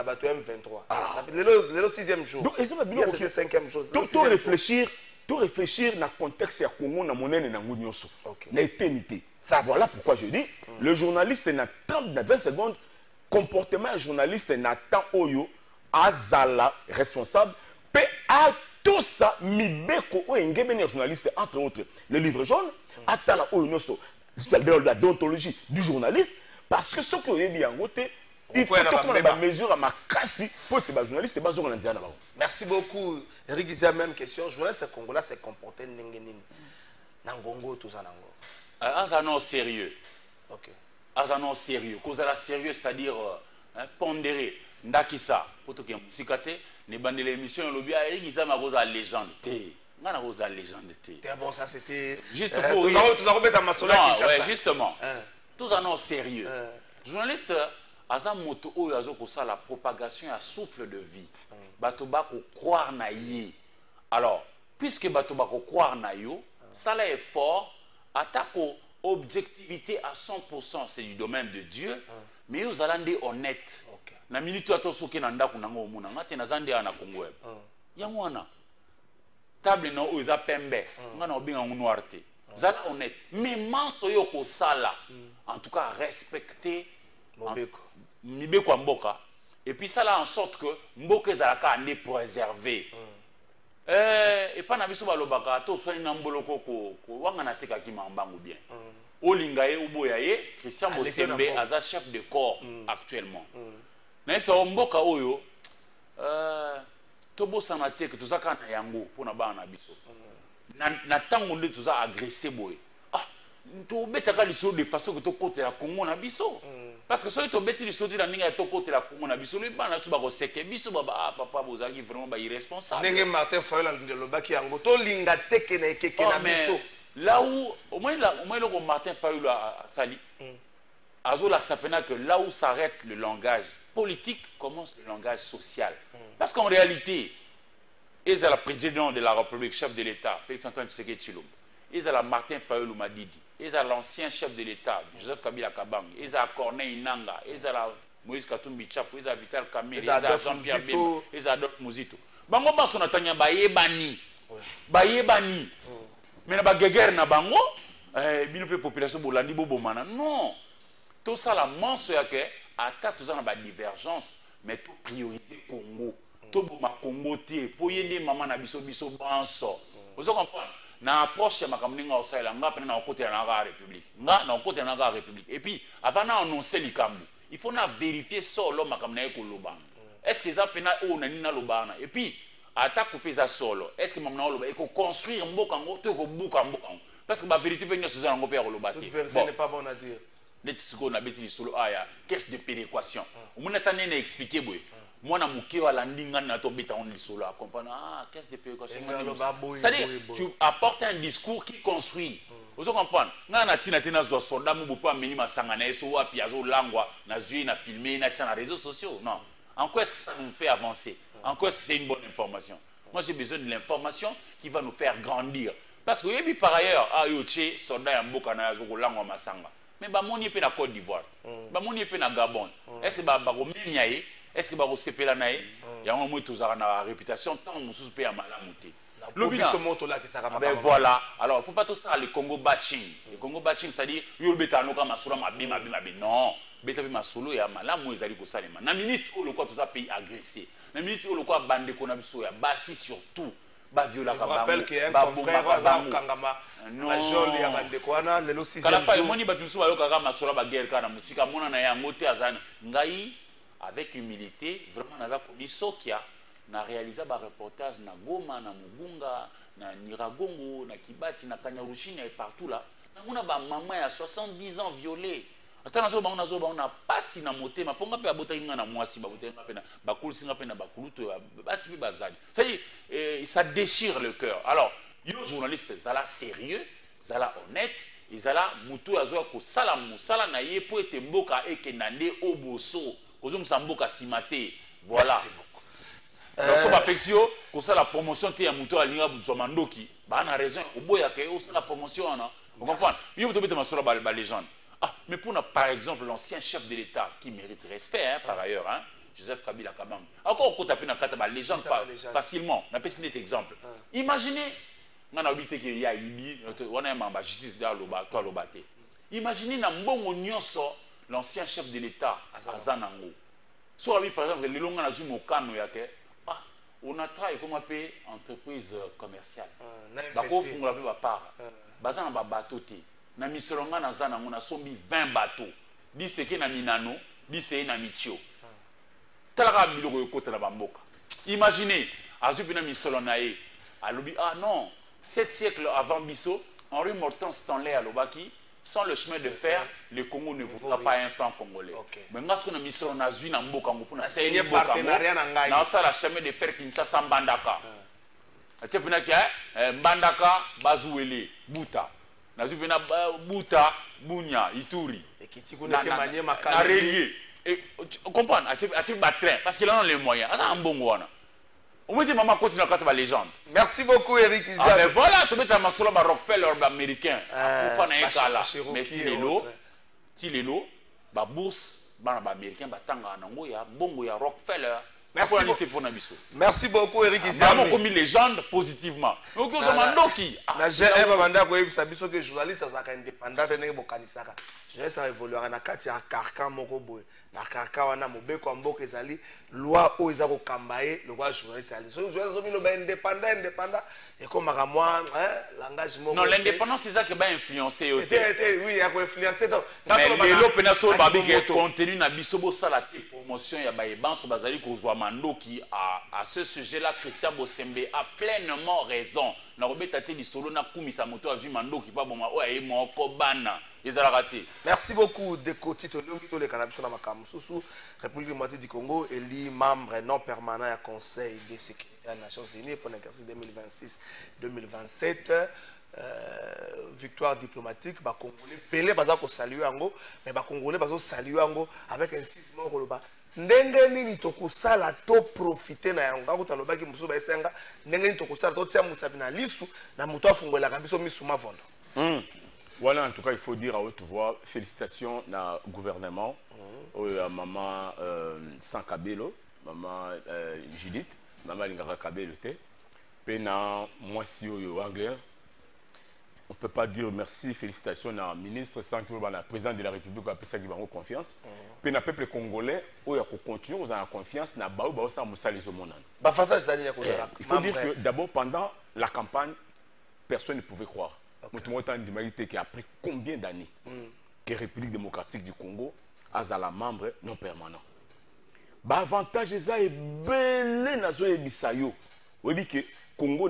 bato M23. Ça fait le 6e jour. Donc c'est le 5e jour. Donc tout réfléchir dans le contexte de Congo, dans mon l'éternité. Voilà pourquoi je dis, le journaliste n'a 20 secondes, comportement journaliste n'attend Oyo, Azala, responsable, pe à tout ça, Mibeko, Oyengebene, journaliste, entre autres, le livre jaune, Atala Oyo, la déontologie du journaliste, parce que ce que vous avez dit en côté, il faut que la mesure à ma casse pour les journalistes, c'est pas ce qu'on a dit. Merci beaucoup. Eric disait même question. Le journaliste congolais s'est comporté Nangongo, tout ça. Un sérieux. Ok. Un sérieux. Cause la sérieux, c'est-à-dire pondéré. Ndakisa. Pour tout ce qui est musicaté, les bandes de l'émission, le lobby, Eric disait ma cause à légende. Bon, ça c'était. Juste pour rire. Ouais, justement. Tout ça non sérieux. Journaliste. Aza moto oyo azo kosa la propagation à souffle de vie. Bato bako croire na ye. Alors, puisque bato bako croire na yo, ça là est fort, attaque objectivité à 100%, c'est du domaine de Dieu, mais vous allez honnête. Na minute ato soke na ndako nango omuna ngate na zande ana Congo web. Yango wana. Table no oyo za pembe, ngana obinga noirté. Zala honnête. Mais manso yo ko sala. En tout cas, respecter Mibeko Mboka. Et puis ça là en sorte que Mboka Zalaka n'est préservé. Et pas nabiso balobaka to soini na mboloko ko wanga na teka ki mambangu bien. Olingaye uboyaye Christian Bosembe aza chef de corps actuellement. Na ça Mboka oyo tobo sanate que tozaka na yango pona bana biso. Na tango nde toza agressé boy. To betaka liso de façon que to côté la Congo na biso. Parce que si tu bêtis les choses de la ninga to côté la Congo na biso le bana su ba ko seke biso ba papa bozaki vraiment ba irresponsable. Ndenge Martin Fayulu de lobaki yango to linga teke na ekeke na biso. Là où au moins le Martin Fayulu a sali. Azo la sapena que là où s'arrête le langage politique commence le langage social. Parce qu'en réalité, il est la président de la République, chef de l'État, Félix Antoine Tshisekedi Tshilombo. ils ont Martin Fayulu Madidi, ils ont l'ancien chef de l'État, Joseph Kabila Kabang, ils ont Corneille Nanga, ils ont Moïse Katumbi Chapo, ils ont Vital Kamerhe, ils ont Jean-Pierre Bemba, ils ont Adolphe Muzito. Bango baso natanya bayebani. Bayebani. Mais na ba guerre na bango, bino pe population bolandi bobomana. Non. Tout ça la manso yake ata tout ça na ba divergence, mais tout prioriser Congo. Tout boma Congo té, po yende mama na biso banso. Vous comprenez? Na approche ma kamninga osala nga pena na côté na la République. Nga na côté na la République. Et puis avant na annoncer likambu, il faut na vérifier solo makamna ko loba. Est-ce que ça pena o na nina lobana? Et puis attaque couper ça solo. Est-ce que mamna loba et ko construire mbokango to ko buka mbokango? Parce que la vérité pena so za ngopé ko loba. Toute vérité n'est pas bonne à dire. Les tisiko na beti solo aya, caisse de péréquation. On na tane na expliquer boy. Moi na muké wala ndinga na to beta on lisolo a comprendre caisse de péréquation. C'est-à-dire tu apportes un discours qui construit. Vous comprenez? Nga na tina tina zo soldat mu bopa meni masanga na eso wa piazo langwa na zui na filmer na tient na réseaux sociaux. Non. En quoi est-ce que ça nous fait avancer? En quoi est-ce que c'est une bonne information? Moi j'ai besoin de l'information qui va nous faire grandir. Parce que par ailleurs a yoche soldat ya mboka na zo langwa masanga. Mais ba moni pe na Côte d'Ivoire. Ba moni pe na Gabon. Est-ce que ba ko menyaye? Est-ce que ba ko sepela nae? Ya mo tozara na réputation tant mususu pe ya malamu te. Ben voilà. Alors, il ne faut pas tout ça, le Congo batching. Le Congo batching, c'est-à-dire, il y a un masura mabi. Non. Beta bi masolo ya malamu ezali ko salema. Na minute où le quoi tout ça pays agressé. Na minute où le quoi bande ko na biso ya basi surtout. Ba viola ka bango. Je rappelle qu'il y a un confrère Kangama. La joli ya bande ko na lelo 6e jour. Kala fa moni ba biso ba yoka ka masura ba guerre kana musika mona na ya ngote azana. Ngai avec humilité, vraiment naza ko bisokia. Na réalisé un reportage na Goma, na Mugunga, na Niragongo, na Kibati, na Kanyarushina et partout là. On a ba maman à 70 ans violée. Attends, on a pas si na moté, ma ponga pe abota inga na mwasi ba botenga pe na bakulu singa pe na bakulu to basi bazali. Ça y est, ça déchire le cœur. Alors, yo journaliste zala sérieux, zala honnête, ils zala mutu azoa ko sala musala na ye po ete mboka ekenande oboso. Kozong sa mboka simate. Voilà. Pour ça la promotion qui est à Mouto à Mandoki, bah on a raison. Au bout il y a la promotion, vous comprenez? Il y a une légende. Ah, mais pour par exemple l'ancien chef de l'État qui mérite respect, hein, par ailleurs, hein, Joseph Kabila Kabang. Encore on tape dans la légende facilement. On a pris cet exemple. Imaginez, on a habité qu'il y a Ibi, on a un justice dans toi l'obate. Imaginez l'ancien chef de l'État à Zanango. Soit par exemple le long na zumo kano yake. On a travaillé comme un pays entreprise commerciale. Bako fungola pe ba part. Baza na ba bateau te. Na misolonga na zana ngona sombi 20 bateaux. Biseke na minano, biseke na michio. Talaka biloko yokota na bamboka. Imaginez, azupi na misolona e. Alobi ah non, 7 siècles avant Bisso, Henri Morton Stanley Alobaki, sans le chemin de fer, le Congo ne vaudra pas un franc congolais. Mais nous avons mis sur la zone en Mboka, nous avons partenariat le chemin de fer Kinshasa Mbandaka. Tu sais, Mbandaka, Bazouele, Bouta. Nous avons Bouta, Bounia, Ituri. Et qui tu connais Relié. Tu comprends? Tu vas train parce qu'il en a les moyens. C'est un bon goût. On me dit maman continue à raconter la légende. Merci beaucoup Eric Izia. Ah ben voilà, tu mets un masolo Rockefeller américain. Pour faire un cas là. Mais si les lots, la bourse, les américains, batanga nango ya bongo ya Rockefeller. Merci beaucoup Eric Izia. Nous avons commis légende positivement. Donc on demande qui. Na j'ai un banda ko yebisa biso que journaliste ça ka indépendant ne bokanisaka. Je vais ça évoluer na kati ya carcan moko boy. Na carcan wana mobeko mboka ezali loi o ezako kambaye le roi journaliste ali. So journaliste bino ba indépendant et comme moi langage moko. Non, l'indépendance c'est ça qui va influencer au oui, il y a quoi influencer donc. Mais le penaso babi qui contenu na bisobo sala promotion ya ba ebanso bazali ko zwa mandoki à ce sujet-là Christian Bosembe a pleinement raison. Na robeta te lisolo na kumisa moto azui mandoki pa boma o aye moko bana. Merci beaucoup de Kotito le cannabis na makambo susu République démocratique du Congo élu membre non permanent à Conseil de sécurité des Nations Unies pour l'exercice 2026-2027 victoire diplomatique ba congolais pelé baza ko saluer ango mais ba congolais bazo saluer ango avec insistance ko loba ndenge nini tokosala to profiter na yango kako talobaki musu ba esenga ndenge nini tokosala to tia musabi na lisu na mutu afungwelaka biso misu mavondo. Voilà, en tout cas, il faut dire à haute voix, félicitations au gouvernement, à maman Sankabelo, maman Judith, maman Lingara Kabelo, puis moi si au anglais, on ne peut pas dire merci, félicitations au ministre Sankabelo, le président de la République, qui a fait confiance. Puis le peuple congolais, il continue à avoir confiance, il faut dire que d'abord, pendant la campagne, personne ne pouvait croire. Okay. Qui a pris combien d'années que la République démocratique du Congo a la membre non permanent. L'avantage est que le Congo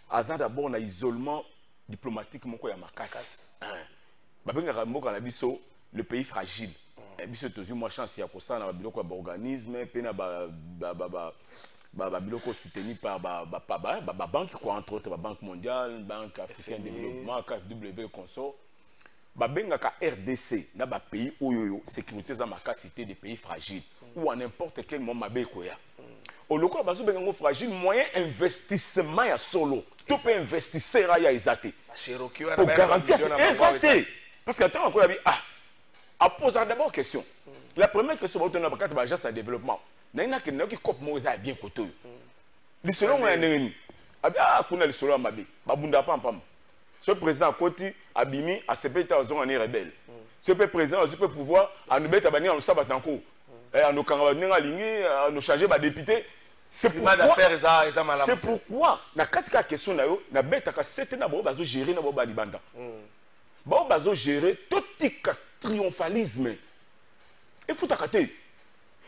a d'abord un isolement diplomatique. Le pays fragile. Moi, chance, il y a un organisme, biloko soutenu par la banque, entre autres la Banque mondiale, Banque africaine de développement, KfW consort. Bengaka RDC, na ba pays où sécurité za makasité des pays fragiles ou à n'importe quel moment mabekoya. Au local bazo bengo fragile moyen investissement ya solo. Tout peut investisseur ya exaté. Pour garantir c'est parce que attends encore à poser d'abord question. La première question va tenir à l'agence de développement. Naina qui n'a qui cop moza bien koto. Le solo on a neni. Abia kuna le solo mabe. Babunda pam. Ce président Koti Abimi a se pété aux zones rebelles. Ce président aussi peut pouvoir à nous mettre à bannir en sabatanko. Et à nous kangaba ligné à nous changer ba député. C'est pourquoi na katika question na yo na beta ka c'était na bo bazo gérer na bo ba libanda. Bo bazo gérer tout triomphalisme. Il faut takater.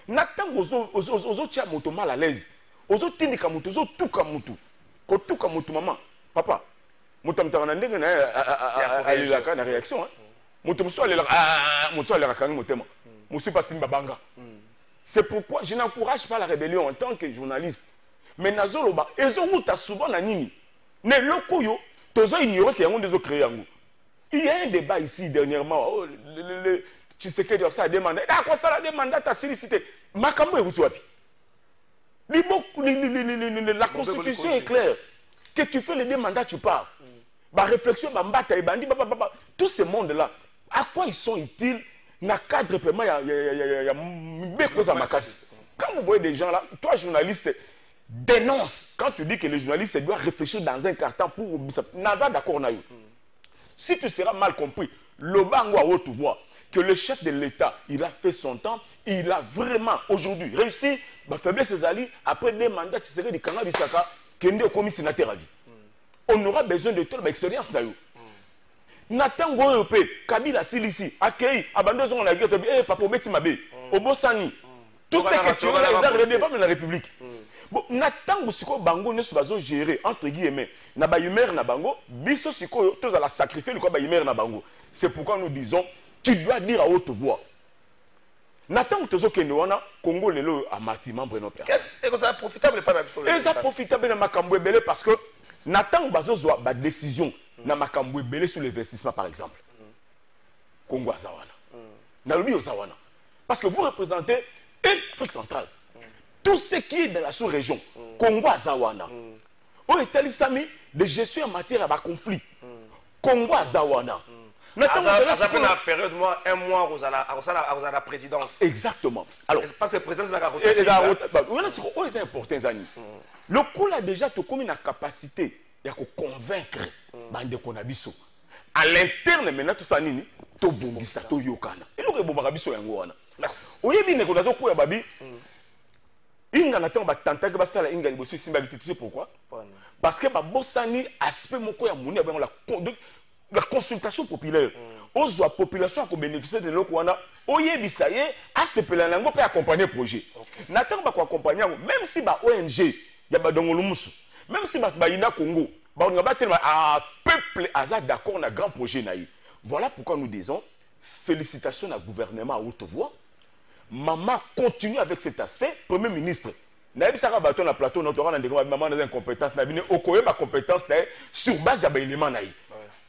Natang ozo tia moto mal à l'aise. Ozo tindika moto, ozo tuka moto. Ko tuka moto maman, papa. Moto mtana ndenge na alilaka na réaction hein. Moto muso alilaka moto alilaka motema. Muso pas simba banga. C'est pourquoi je n'encourage pas la rébellion en tant que journaliste. Mais nazoloba ezo muta souvent na nini. Ne lokoyo tozo ignorer que yango dezo créer yango. Il y a un débat ici dernièrement tu sais que ça a demandé. Ah, quoi ça a demandé ta sollicité. Makambo est wapi. La constitution est claire. Que tu fais les deux mandats, tu pars. Bah réflexion, bah mbata et bandi, bah. Tout ce monde-là, à quoi ils sont utiles? Na cadre paiement, il y a quand vous voyez des gens là, toi journaliste, dénonce. Quand tu dis que le journaliste doit réfléchir dans un carton pour Naza d'accord na yo. Si tu seras mal compris, le bango à haute voix. Que le chef de l'État, il a fait son temps, il a vraiment aujourd'hui réussi, bah faiblesse ses alliés, après des mandats, tu serais du Kanga Bissaka, qui est commis sénateur à vie. On aura besoin de toi, l'expérience d'ailleurs. Nathan Goyope, Kabila Silisi, accueilli, abandonné on a dit, papa, Betty Mabé, Obosani, tout ce que tu as, les redevants de la République. Bon, Nathan Goussiko Bango ne soit pas géré, entre guillemets, Nabayumer Nabango, Bisso Siko, tous à la sacrifier le Kabayumer Nabango. C'est pourquoi nous disons, tu dois dire à haute voix. Nathan Tozo Kenouana, Congo Lelo a mati membre non père. Est-ce que ça profitable pas d'absolu? Et ça profitable dans Makamboué Belé parce que Nathan Bazozo a décision dans Makamboué Belé sur l'investissement par exemple. Congo Azawana. Nalobi Ozawana. Parce que vous représentez l'Afrique centrale. Tout ce qui est dans la sous-région, Congo Azawana. On est allé de gestion en matière de conflit. Congo Azawana. Ça fait une période, un mois, à la présidence. Exactement. Alors, parce que la présidence est important. Le coup là déjà, tu as une capacité de convaincre bande konabiso. À l'interne, maintenant, tout ça, tu as bongisa, tu as yokana. Et le rebombabiso yangoana. Merci. Oui, bien, quand tu as quoi, babi, inga na tamba tanta que basala inga liboso simbalité. Tu sais pourquoi? Parce que babosani aspect moko ya moni avec la consultation populaire. Aux population a bénéficié de l'Okwana, Oyebisaye, a se pelanango pour accompagner le projet. N'attends pas qu'on accompagne, même si ba ONG, ya ba dongolumusu, même si ba ina Congo, ba on va tellement à peuple azad d'accord na grand projet naï. Voilà pourquoi nous disons félicitations au gouvernement à haute voix. Maman continue avec cet aspect, Premier ministre. Naïbi Saka Baton na plateau, notre maman des incompétences, naïbi okoye ma compétence sur base de l'élément naï.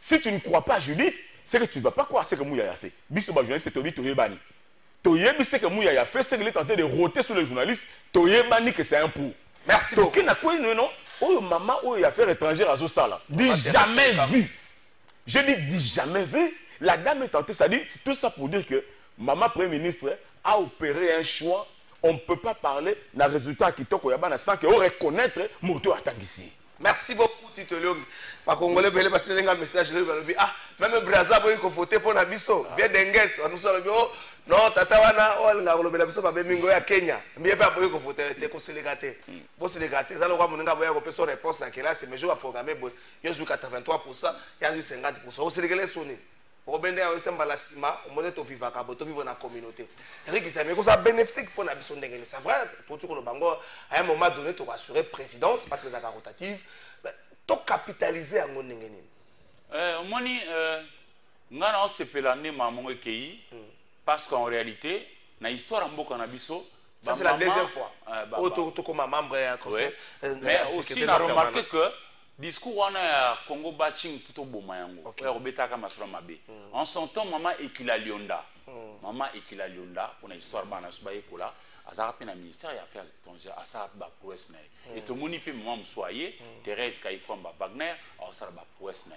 Si tu ne crois pas Judith, c'est que tu ne vas pas croire ce que Mouya a fait. Biso ba journaliste c'est Tobi Toyebani. Toyebi c'est que Mouya a fait, c'est qu'il est tenté de rôter sur les journalistes. Toyebani que c'est un pou. Merci beaucoup. Non, oh maman, oh affaires étrangères à ce sala. Dit jamais vu. Je dis jamais vu. La dame est tentée, ça dit tout ça pour dire que maman Premier ministre a opéré un choix. On ne peut pas parler d'un résultat qui toque au Yabana sans qu'on reconnaître Moto Atangisi. Merci beaucoup, Tito Leong. Par Congolais, vous avez un message. Ah, même Brazza, vous avez voté pour Nabiso. Bien dengues, nous sommes non, Tatawana, on a le Nabiso, pas Bemingo à Kenya. Bien pas pour voter, t'es qu'on se les gâte. Vous se les gâte. Ça, le roi Moninga, vous avez son réponse dans quelle là, c'est mes jours à programmer. Il y a 83%, il y a 50%. Vous se les gâte sonné. Robende a aussi mbalassima, on monte au vivre dans la communauté. Eric, ça mais ça bénéfique pour Nabiso ndengeni. C'est vrai, pour tout le bango, à un moment donné, tu vas assurer présidence parce que c'est la rotative. Tu capitaliser en ndengeni. Moni, ngana on s'appelle l'année maman ekei parce qu'en réalité, na histoire mboka Nabiso. Ça c'est la deuxième fois. Auto comme membre mais aussi on a remarqué que discours wana Congo Baching tout boma yango robetaka masura mabe en son temps maman Ekila Lionda maman Ekila Lionda pour une histoire bana suba ekola azara pe na ministère des affaires étrangères asara ba prouesse na et to moni pe maman msoye Thérèse Kaikwamba Wagner asara ba prouesse na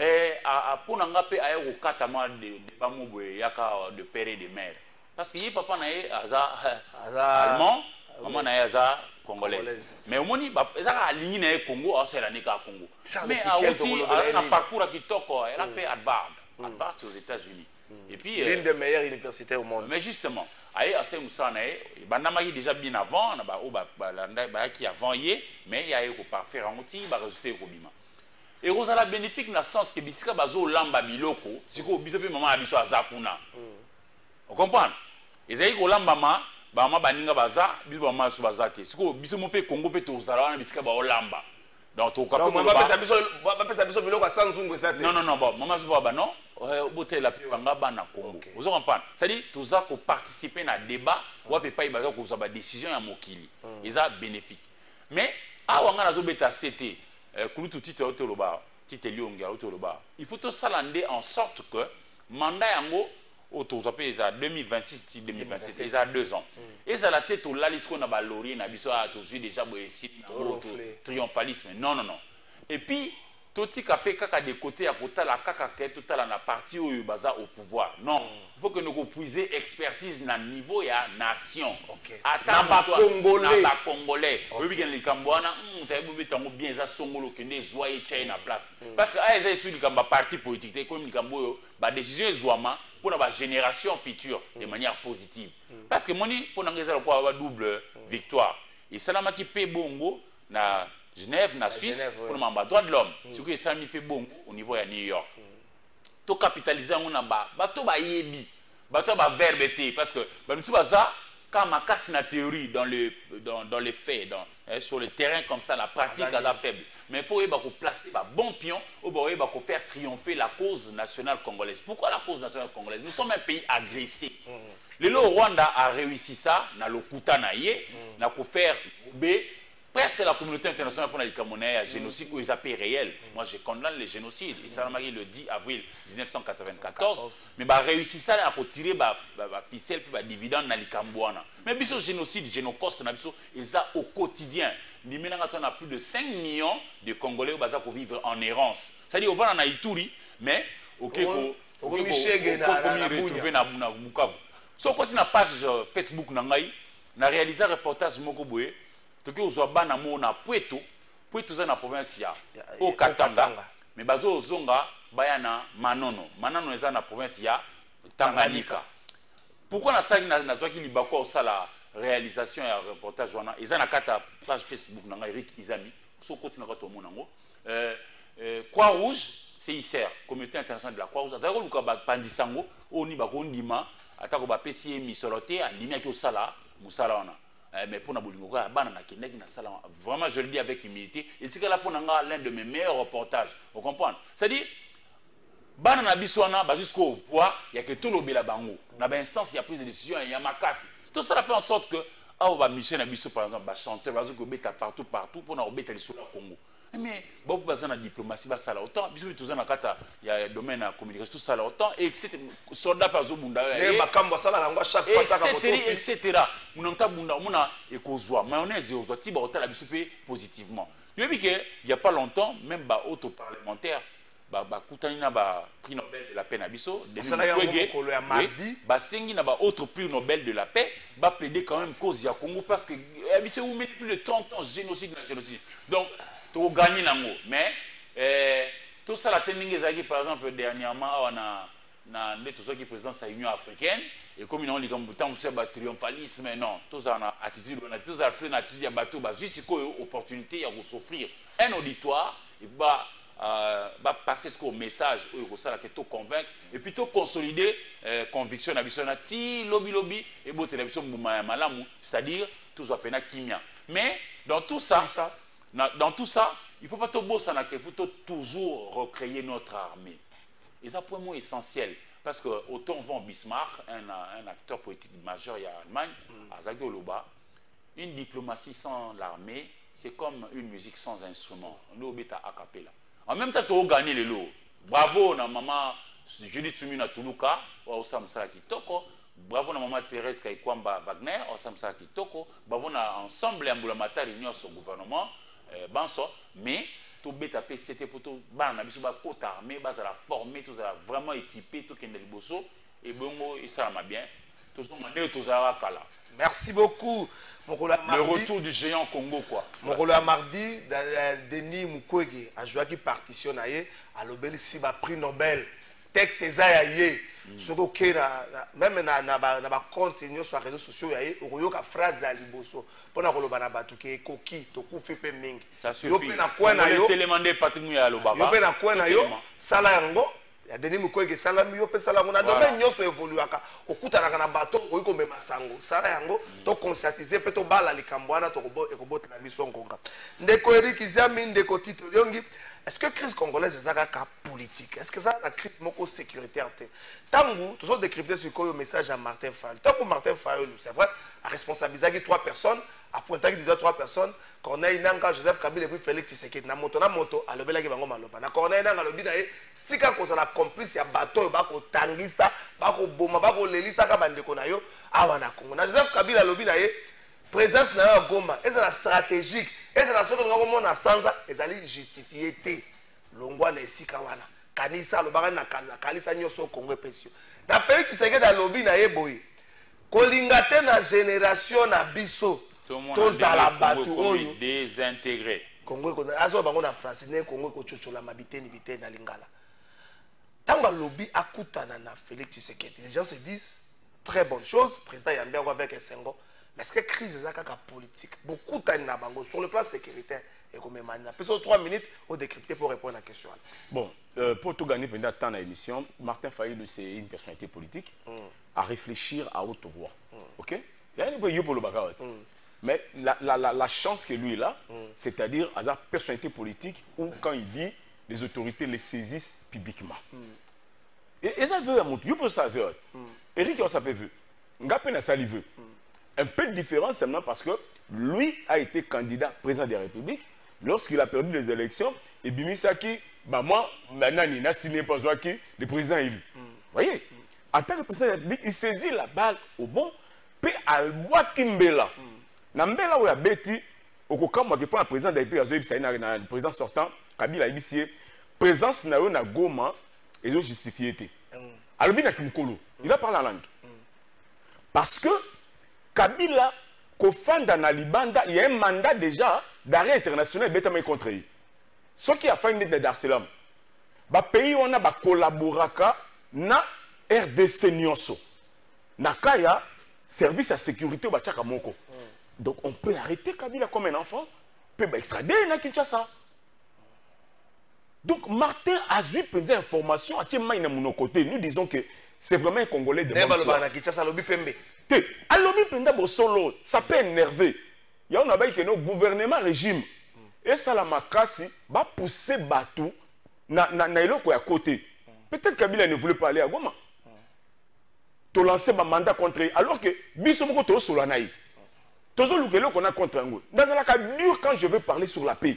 et a pour nga pe ayo katama de ba mobwe yaka de père et de mère parce que yi papa na ye allemand maman na ye aza congolaise. Mais au moni, elle a aligné le Congo, elle a Congo. Mais elle a un parcours qui toque, elle a fait Harvard. Harvard, c'est aux États-Unis. Et puis l'une des meilleures universités au monde. Mais justement, elle a fait déjà bien avant, qui avant hier, mais il y a eu parfait en outil, il va résulter au bima. Et Rosala bénéfique dans le sens que Bisika bazo lamba biloko, c'est que biso maman abiso azakuna. On comprend? Et ça y est lamba ma bama baninga baza biso bama su bazate siko biso mo pe Congo pe to zala wana bisika ba olamba donc to kapé non mama pesa biso biloko sans zungu ezate non bon mama su ba non boté la pe wanga bana Congo vous comprenez ça dit to za ko participer na débat wa pe pa ibaza ko za ba décision ya mokili eza bénéfique mais awanga na zo beta CT kulutu tite otoloba tite lionga otoloba il faut to salande en sorte que mandat yango autour de 2026-2027, ils ont 2 ans. Et ça la tête au lalisco na balori na biso a toujours déjà triomphalisme. Non. Et puis toti kapé kaka de côté à côté la kaka ke tout la partie où baza au pouvoir. Non, il faut que nous puisions expertise na niveau ya nation. Attends congolais. Na congolais. Oui bien les Cambouana, t'as bien ça songolo que ne zoye China place. Parce que ils sont sur le parti politique comme les Camboyo, ba décision zouama pour la génération future de manière positive. Parce que moni pour n'engager avoir double victoire. Et salama qui paie bongo na Genève, na Suisse, pour le droit de l'homme. Ce que ça me fait bon au niveau de New York. To capitaliser on a bato ba yebi, bato ba verbete parce que tout ça quand ma casse na théorie dans les faits sur le terrain comme ça la pratique à la faible. Mais il faut placer ba bon pion ou faire triompher la cause nationale congolaise. Pourquoi la cause nationale congolaise? Nous sommes un pays agressé. Le Rwanda a réussi ça na lokuta na ye, na ko faire presque la communauté internationale pour les Camerounais à génocide où ils appellent réel. Moi, je condamne les génocides. Et ça m'a le 10 avril 1994. Mais bah réussi ça à tirer bah ficelle puis bah dividende dans les Cambouana. Mais biso génocide, génocoste na biso et ça au quotidien. Ni maintenant on a plus de 5 millions de Congolais qui vivent en errance. C'est-à-dire on va en Ituri, mais retrouver na Bukavu. So quand na page Facebook nangai, na réalisé un reportage moko boye. Toki ozwa na mona Pweto za na province ya au Katanga mais bazo ozonga bayana Manono eza na province ya Tanganyika. Pourquoi na sali na toi ki libako au sala réalisation ya reportage wana eza na kata page Facebook na Eric Izami so côté na kato monango Croix-Rouge CICR communauté internationale de la Croix-Rouge azako luka ba pandisango oni ba kondima atako ba pesi misoloté andimi aki au sala musala wana. Mais pour vraiment je le dis avec humilité et c'est là pour l'un de mes meilleurs reportages vous comprenez c'est-à-dire bana biswana jusqu'au pouvoir il y a que tout le bela bango na ba instance il y a prise de décision il y a makasi tout ça fait en sorte que Michel Nabiso par exemple chanteur que beta partout pour na obeta sur le Congo Mais beaucoup de la diplomatie, ça là autant. Bisous, tout ça, il y a un domaine de communication, tout ça là autant. Et etc. Soldat par exemple, etc. Mon et kozwa mayonnaise aux autres la bisupé positivement. Il y a pas longtemps, même auto parlementaire, Koutanina prix Nobel de la paix Nabiso, Sengi n'a autre prix Nobel de la paix, plaider quand même cause ya Congo parce que Nabiso vous mettez plus de 30 ans génocide. Donc tu gagnes nango, mais tout ça la tenue par exemple dernièrement on a tout ça qui présente la Union africaine et comme ils ont dit comme temps c'est triomphalisme mais non tout ça on a attitude on a tout ça une attitude ya bateau juste opportunité à s'offrir un auditoire et passer ce message au ça que tout convaincre et puis tout consolider conviction na biso na ti lobby et bo télévision malamu c'est-à-dire tout ça pena kimia mais dans tout ça il faut pas tout bosser il faut toujours recréer notre armée et ça pour moi essentiel parce que autant von Bismarck un acteur politique majeur il y a Allemagne à Zagdoloba une diplomatie sans l'armée c'est comme une musique sans instrument on est au bêta a cappella en même temps tu as gagné les lots bravo na maman Judith Sumina Tuluka au Samsara Kitoko bravo na maman Thérèse Kaikwamba Wagner au Samsara Kitoko bravo na ensemble Ambulamatari réunion sur gouvernement banso mais tout bêta c'était pour tout bana biso ba côte armée ba za la former tout ça vraiment équipé tout kende liboso et bongo et ça m'a bien tout ça mandé tout ça kala. Merci beaucoup. Le retour du géant Congo quoi. Mokolo ya mardi Denis Mukwege a joué qui partition naie à l'obel si ba prix Nobel texte eza yé soko ke même na ba compte ño sur réseaux sociaux yé okoyoka phrase ya liboso pona koloba na batu ke koki to kufi pe mingi ça suffit yo pe na kwa na yo télémander patrimoine ya lobaba yo pe na kwa na yo sala yango ya Denis Mukwege sala mi yo pe sala ngona domaine nyonso evoluaka okutana na bato oyiko mema sango sala yango to conscientiser pe to bala likambwana to ekobota na biso ngonga ndeko Eric Izami ndeko Tito Liongi. Est-ce que la crise congolaise est un cas politique? Est-ce que ça la crise sécuritaire? Tango, toujours décrypter sur le message à Martin Fayol. Tango Martin Fayol, c'est vrai, a responsabilisé 3 personnes, a pointé que 3 personnes. Corneille Nanga, Joseph Kabila et puis Félix Tshisekedi. Na moto, a levé la gueule maloba. Na Corneille Nanga, le bida tika ko la complice ya bateau, ba ko tangisa, ba ko boma, ba ko lelisa ka bande ko na yo, awana Congo. Na Joseph Kabila le bida présence na Goma, est la stratégique. Et dans la seconde moment na sanza ezali justifié té longwa na esika wana kanisa lo bana na kanisa nyoso Congo pesio na Félix Tshisekedi da lobby na yeboyi kolinga te na génération na biso to zala batu oyo désintégré Congo ko azo bango na France ne Congo ko chochola mabiteni na lingala tanga lobby akutana na Félix Tshisekedi les gens se disent très bonne chose président Yambia avec Sengo. Est-ce que la crise est un politique? Beaucoup de sur le plan sécuritaire et comme maintenant. Peut-être 3 minutes au décrypter pour répondre à la question. Bon, pour tout gagner pendant temps dans l'émission, Martin Fayol, c'est une personnalité politique à réfléchir à haute voix. Ok? Il y a un niveau pour le bagarre. Mais la chance que lui a, c'est-à-dire à sa personnalité politique où quand il dit, les autorités les saisissent publiquement. Et ça veut à mon Dieu pour ça veut. Eric, ça peut vu. Ngapé n'a salivé. Un peu de différence seulement parce que lui a été candidat président de la République lorsqu'il a perdu les élections et Bimisaki, bah moi, maintenant, il n'a pas besoin qui le président élu. Vous voyez, en tant que président de la République, il saisit la balle au bon, puis al bois Kimbela. Nambela où il a bêti, au cas où il prend le président de la République, le président sortant, Kabila Ibisie, présence na Goma, ils ont justifié. Alors, il a parlé la langue. Parce que Kabila, Kofanda na Libanda, il y a un mandat déjà d'arrêt international contre lui. Ce qui a fait une Dar es Salaam, le pays on a collaboré na RDC Nyonso. Nakaya, service à sécurité au Bachaka Moko. Donc on peut arrêter Kabila comme un enfant, on peut extrader na Kinshasa. Donc Martin a eu des informations à mon côté. Nous disons que c'est vraiment un Congolais de solo, ça peut énerver. Il y a un gouvernement régime. Et ça la makasi va pousser Batou na à côté. Peut-être que Kabila ne voulait pas aller à Goma. Tu lancer un mandat contre lui. Alors que Bissomoko to solanaï. Tozo lukelo qu'on a contre Ango. Dans la cas dur quand je veux parler sur la paix.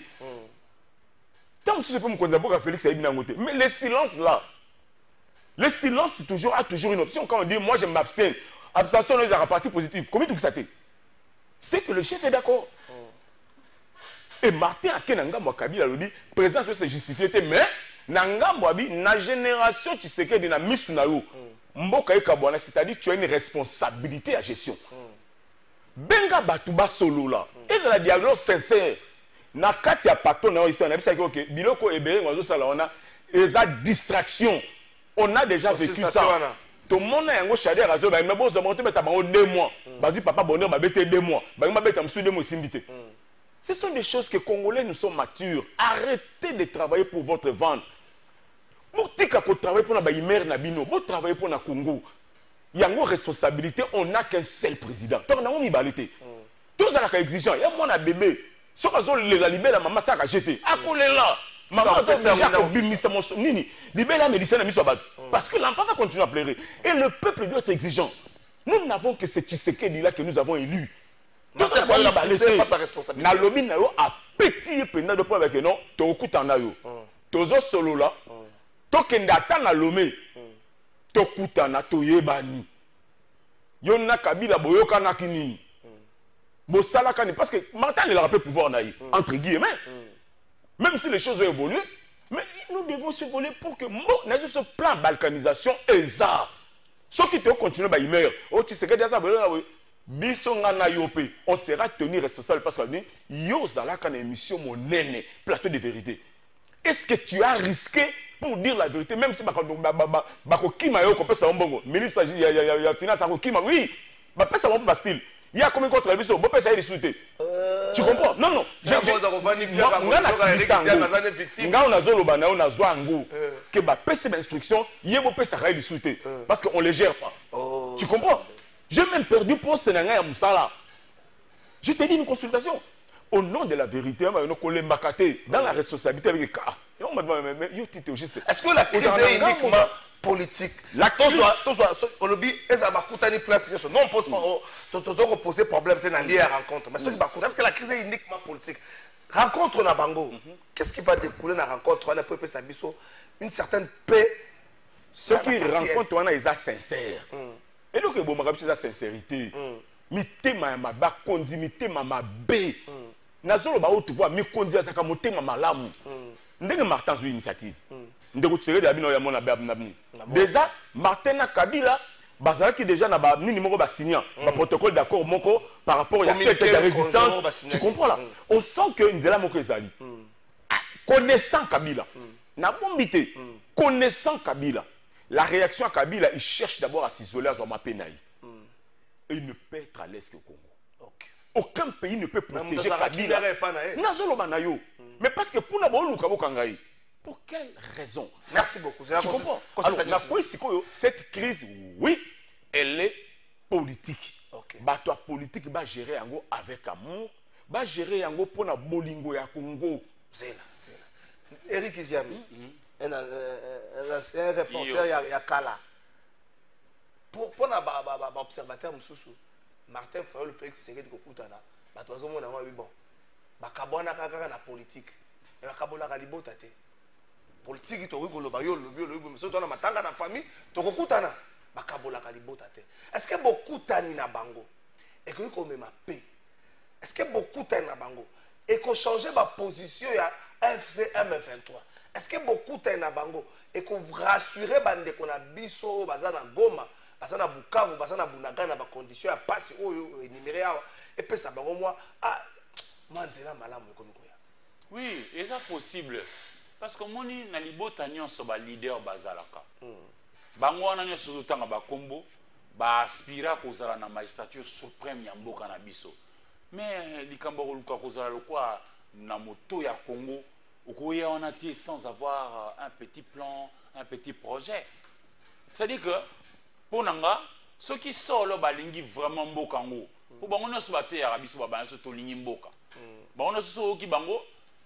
Tant que je peux me condamner à Félix Saïd Nangote. Mais le silence là, le silence a toujours une option. Quand on dit moi je m'abstiens, abstention est un parti positif. Comment tout ça t'est? C'est que le chef est d'accord. Et Martin Akenanga Mwakabila le dit, présence c'est justifié, mais Nanga Mwabi, na génération tu sais que de la mise na yo, Mboka Ekabwana, c'est-à-dire tu as une responsabilité à gestion. Benga Batuba solo là, et de la dialogue sincère. Na kati ya pato na ici on a dit que biloko ebe ngazo sala on a eza distraction. On a déjà vécu ça. Tout le monde a un chalet razo ba me bozo monter beta bango 2 mois. Vas-y papa bonheur ba bete 2 mois. Ba ma beta msu 2 mois simbité. Ce sont des choses que Congolais nous sommes matures. Arrêtez de travailler pour votre vente. Pour tika ko travailler pour na ba imer na bino, pour travailler pour na Congo. Il y a une responsabilité, on n'a qu'un seul président. Donc on a une égalité. Tous les exigeants, il y a mon bébé. Si on la libère, maman ça a jeté. Là. Maman déjà libère la médecine parce que l'enfant va continuer à pleurer. Et le peuple doit être exigeant. Nous n'avons que ce Tshisekedi là que nous avons élu. Nous avons la balité. Na lobi na yo a petit pendant de point avec non, to okutana yo. Tozo solo là. To kenda ta na lomé. To kutana to yebani. Yo na Kabila boyoka na kinini. Parce que Martin il a rappelé pouvoir naïf, entre guillemets. Même si les choses ont évolué, mais nous devons s'évoluer pour que ce plan balkanisation est ça. Ceux qui te continuent à y mettre, tu sais que on sera tenu responsable parce que yo zalaka na émission mon nene plateau de vérité. Est-ce que tu as risqué pour dire la vérité même si bakokima yo ko pesa mbongo ministre ya finance akokima oui ba pesa mbongo Bastille. Il y a combien contre la mission? Bon, ça y est, tu comprends? Non, non. Parce qu'on ne les gère pas. Tu comprends? J'ai même perdu poste à Moussala. Je t'ai dit une consultation. Au nom de la vérité, dans la responsabilité avec les cas. Est-ce que la crise est uniquement politique? La cause au lobby est à Bakoutani place. Non, on pose pas. On pose problème lié à rencontre. Mais est-ce que la crise est uniquement politique? Rencontre na bango. Qu'est-ce qui va découler de la rencontre? On a pu une certaine paix. Ce qui rencontre, on a ils sincère. Et donc bon, ma la sincérité. Mité ma ba kondi mité ma bé. Nazolo ba tu vois mi kondi za ka moté ma malamu. Ndenge Martin sur initiative. Déjà, Martin Kabila, qui déjà n'a ni numéro signé un protocole d'accord par rapport à la résistance. Tu comprends là? On sent que Ndela Moko Ezali, connaissant Kabila, n'a pas mbité, connaissant Kabila, la réaction à Kabila, il cherche d'abord à s'isoler à Zouamapenaï. Et il ne peut être à l'aise que le Congo. Aucun pays ne peut protéger Kabila. Mais parce que pour nous, pour quelle raison? Merci beaucoup. Tu comprends? Alors, cette crise, oui, elle est politique. Toi, politique, va gérer avec amour, va gérer pour la bolingo ya Congo. C'est là. Eric Iziami, un reporter ya Kala. Pour l'observateur Moussou, Martin Fayol, Félix Tshisekedi Kokutana, bon, bakabona kaka na politique. Et bakabola ka libota te. Politique to wiko loba yo lobi mais so tona matanga na famille to kokutana bakabola ka libota te. Est-ce que beaucoup tani na bango et que ko mema paix? Est-ce que beaucoup tani na bango et qu'on changer ma position ya FC M23? Est-ce que beaucoup tani na bango et qu'on rassurer bande qu'on a biso bazana Goma, bazana Bukavu, bazana Bunagana ba condition ya passe oyo énuméré et puis ça bango moi ah manzela malamu ekomiko. Oui, c'est possible. Parce que moi, je suis un leader bazalaka. Bango wana nyo sozotanga ba kombo, ba aspira kozala na magistrature suprême ya mboka na biso. Mais likambo luka kozala lokwa na moto ya Congo, okoya wana tie sans avoir un petit plan, un petit projet. C'est-à-dire que pour nanga, ceux qui sortent balingi vraiment mboka ngo. Pour bango nyo sobate ya biso ba banso to lingi mboka. Bango nyo so ki bango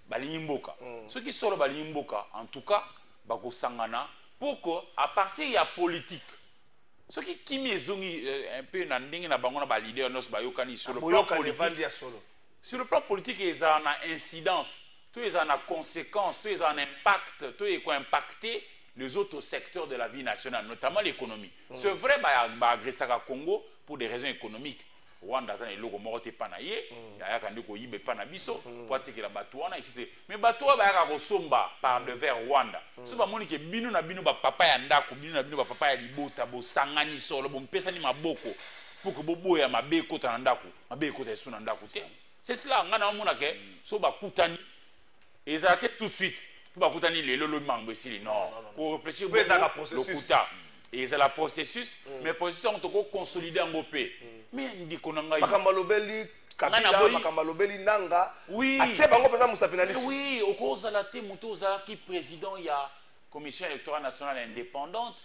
Balimboka. Ceux qui sont Balimboka, en tout cas, Bako Sangana, pour qu'à partir de la politique, ceux qui me un peu nanding na bango na ba leader nos bayokani sur le plan politique. Sur le plan politique, ils ont une incidence. tous les en conséquence, tous les en impact, tous les qui ont impacté les autres secteurs de la vie nationale, notamment l'économie. C'est vrai, agresser à Congo pour des raisons économiques. Rwanda a des logos morts panaye, il y a des gens qui ont panabiso, pour que la batouana ici. Mais batouana va à somba par devers Rwanda. C'est pas mon qui binu na binu ba papa ya ndako, binu na binu ba papa ya libota, bo sangani solo, bo mpesa ni maboko pour que bobo ya mabeko ta ndako, mabeko ta suna ndako. C'est cela, ngana mona ke so ba kutani et ça a tout de suite. Ba kutani le lolo mango ici non. Pour réfléchir le kuta. Et c'est le processus, mais le processus on te consolider en gopé. Mais ndi konanga Makambalobeli Kabila, Makambalobeli Nanga. Oui. Atie bango pesa musa finaliste. Oui, au cours de la Mutoza qui président il y a commission électorale nationale indépendante,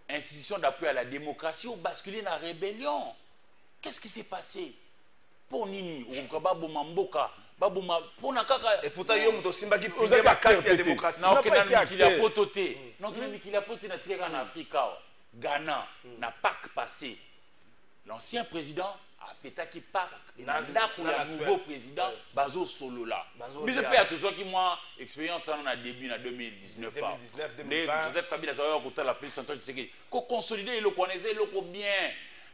institution d'appui à la démocratie ou basculer dans la rébellion. Qu'est-ce qui s'est passé? Pour Nini, ou Kababo Mamboka. Et pourtant, il y a un simba qui prenait ma casse à la démocratie. Non, qu'il a pototé. Non, qu'il a poté en Afrique. Ghana, n'a pas passé. L'ancien président a fait un qui part. Il a un nouveau président, Bazo Solo là. Mais je peux toujours qui moi, expérience en début en 2019. 2020. Joseph Kabila a eu la Félix Antoine Tshisekedi. Qu'on consolide, le connaissait, le bien.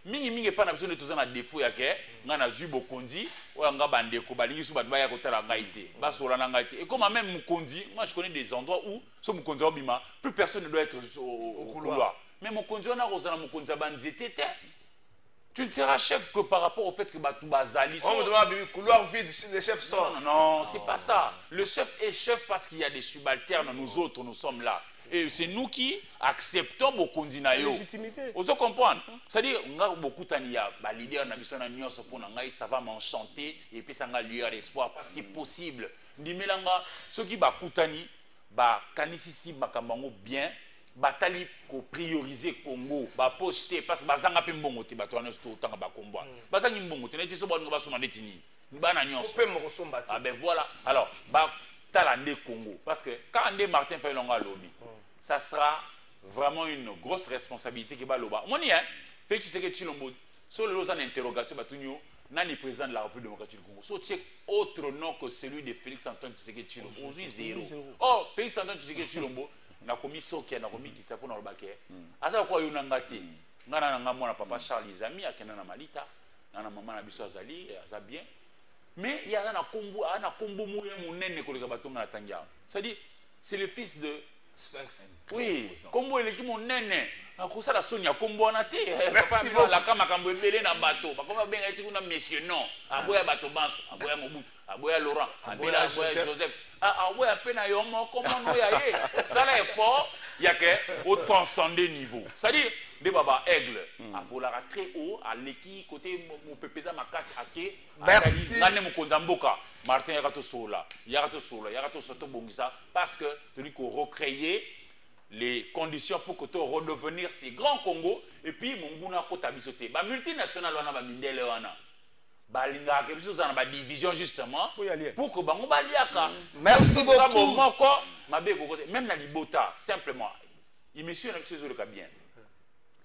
Mingi pas besoin de tout ça na défaut yake ngana zubo kondi o nga bande ko balingi su batba ya kotala ngaité basola na ngaité et comme même Mukondi moi je connais des endroits où ce Mukondi obima plus personne ne doit être au couloir mais Mukondi on a rozana Mukondi bandité tu ne seras chef que par rapport au fait que Batou Bazali on me demande couloir vide les chefs sortent non c'est pas ça le chef est chef parce qu'il y a des subalternes nous autres nous sommes là. Et c'est nous qui acceptons beaucoup de légitimité. Vous comprenez? C'est-à-dire, on a beaucoup de leaders ça va m'enchanter et puis ça va lui avoir espoir parce que c'est possible. Ceux qui ont koutani, kanisisi bakabango bien, batali ko prioriser Congo, poster parce que bazanga pe mbongo te batwana sto tanga bakomba. Bazangi mbongo te neti so ba nga basoma netini. Bana nyonso. Ah ben voilà. Alors, talande Congo parce que quand Andé Martin fait longa lobby. Ça sera vraiment une grosse responsabilité qui va là-bas. Moi, Félix Tshisekedi Tshilombo, sur les interrogations, le président de la République démocratique du Congo. So, c'est autre nom que celui de Félix Antoine Tshisekedi Tshilombo. Aujourd'hui, zéro. Oh, Félix Antoine Tshisekedi Tshilombo, na komi soki na komi kitapo na lobake. Asa kwa yo nangate. Ngana nanga mwana papa Charles Izami akena na Malita, na maman na biso azali, aza bien. Mais il y a un combo mouye munene koleka batonga na tangia. C'est-à-dire c'est le fils de Sphinx. Oui, combo eleki monene. Akosa la sonia combo na te. Papa la kama kambo ebele na bateau. Papa benga eti kuna monsieur non. Aboya bateau banso, aboya Mobutu, aboya Laurent, aboya Joseph. Aboya pena yo moko mono ya ye. Ça là est fort, il y a que au transcender niveau. C'est-à-dire des baba aigle, à voler très haut, à l'équipe côté mon pépéda ma casse à quai. Merci. Nane Mukondamboka, Martin Yarato Sola, Yarato Soto Bongisa, parce que tu qu'on recréer les conditions pour que tu redevenir ces grands Congo et puis mon gouna kota bisoté. Ba multinational wana ba mindele wana. Ba linga ke biso za ba division justement pour que bango ba liaka. Merci beaucoup. Même na libota simplement. Il monsieur na biso le bien.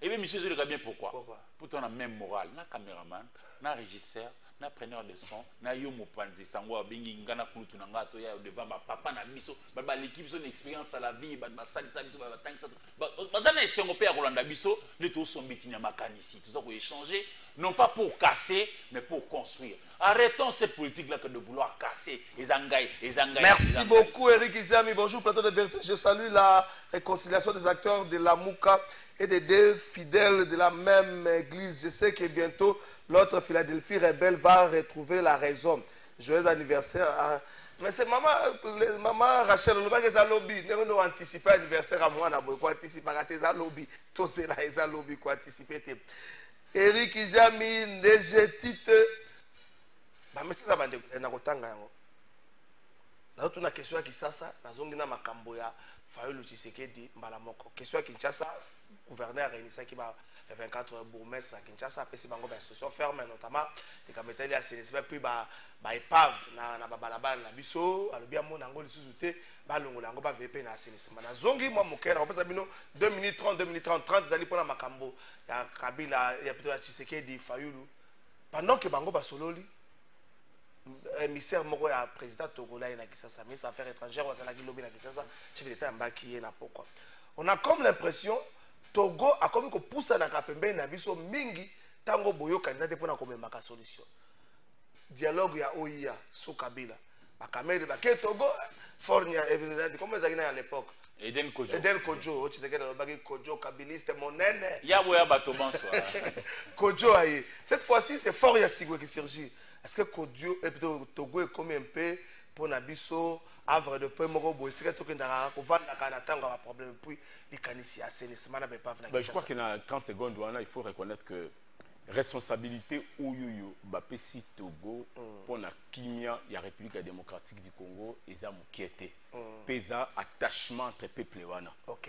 Et bien, monsieur Zolika, bien pourquoi? Pour ton même morale, na caméraman, na régisseur, na preneur de son, na yomo panzi sangwa bingi ngana kulutu na ngato ya devant ba papa na biso, ba l'équipe son expérience à la vie, ba sali sali tout ba tank ça. Ba zana esengo pe ya kolanda biso, le to sombiti na makanisi, tout ça pour échanger, non pas pour casser, mais pour construire. Arrêtons cette politique-là que de vouloir casser les angaïs, les angaïs. Merci beaucoup, Eric Izami. Bonjour, plateau de vérité. Je salue la réconciliation des acteurs de la Mouka et des deux fidèles de la même église. Je sais que bientôt, l'autre Philadelphie rebelle va retrouver la raison. Joyeux anniversaire. Mais c'est maman Rachel, on ne va pas lobby. Nous anticiper l'anniversaire à moi, on va anticiper à lobby. Tout cela est à lobby, quoi anticiper. Eric Izami, DG Tite. Mais c'est ça, je vais une question qui sasa, na makambo ya Fayulu Tshisekedi mbala moko. Question Kinshasa, gouverneur réunissant qui va le 24 bourgmestre à Kinshasa, après si bango instruction ferme notamment les camétels ya CNSP puis ba épave na babalaba na biso, alobi amona ngo lisusu te, ba longola ngo ba VP na assainissement. Na zongi moi mokera, on peut bino 2 minutes 30 zali pona makambo ya Kabila ya plutôt ya Tshisekedi Fayulu. Pendant que bango ba sololi émissaire moko ya président togolais na Kinshasa, ministre des Affaires étrangères wazalaki lobby na Kinshasa, chef d'État mbaki ye na pourquoi. On a comme l'impression Togo a comme que poussa na kapembe na biso mingi tango boyo candidat pour na komemaka solution. Dialogue ya OIA sous Kabila. Bakamere baké Togo fornia évidemment comme ça à l'époque. Eden Kojo, tu sais que le bagage Kojo kabiliste monene. Ya boya bato banso. Kojo aye. Cette fois-ci c'est fort ya Sigwe qui surgit. Est-ce que Kojo et plutôt Togo est comme un peu pour Nabiso havre de peu moko boy c'est que ndara ko vanda kana tanga ba problème puis les canisi assainissement na pas venir. Je crois qu'il y a 30 secondes il faut reconnaître que responsabilité Oyoyo Bapesi Togo pour la kimia ya République démocratique du Congo eza mukiete pesa attachement entre peuple wana. OK.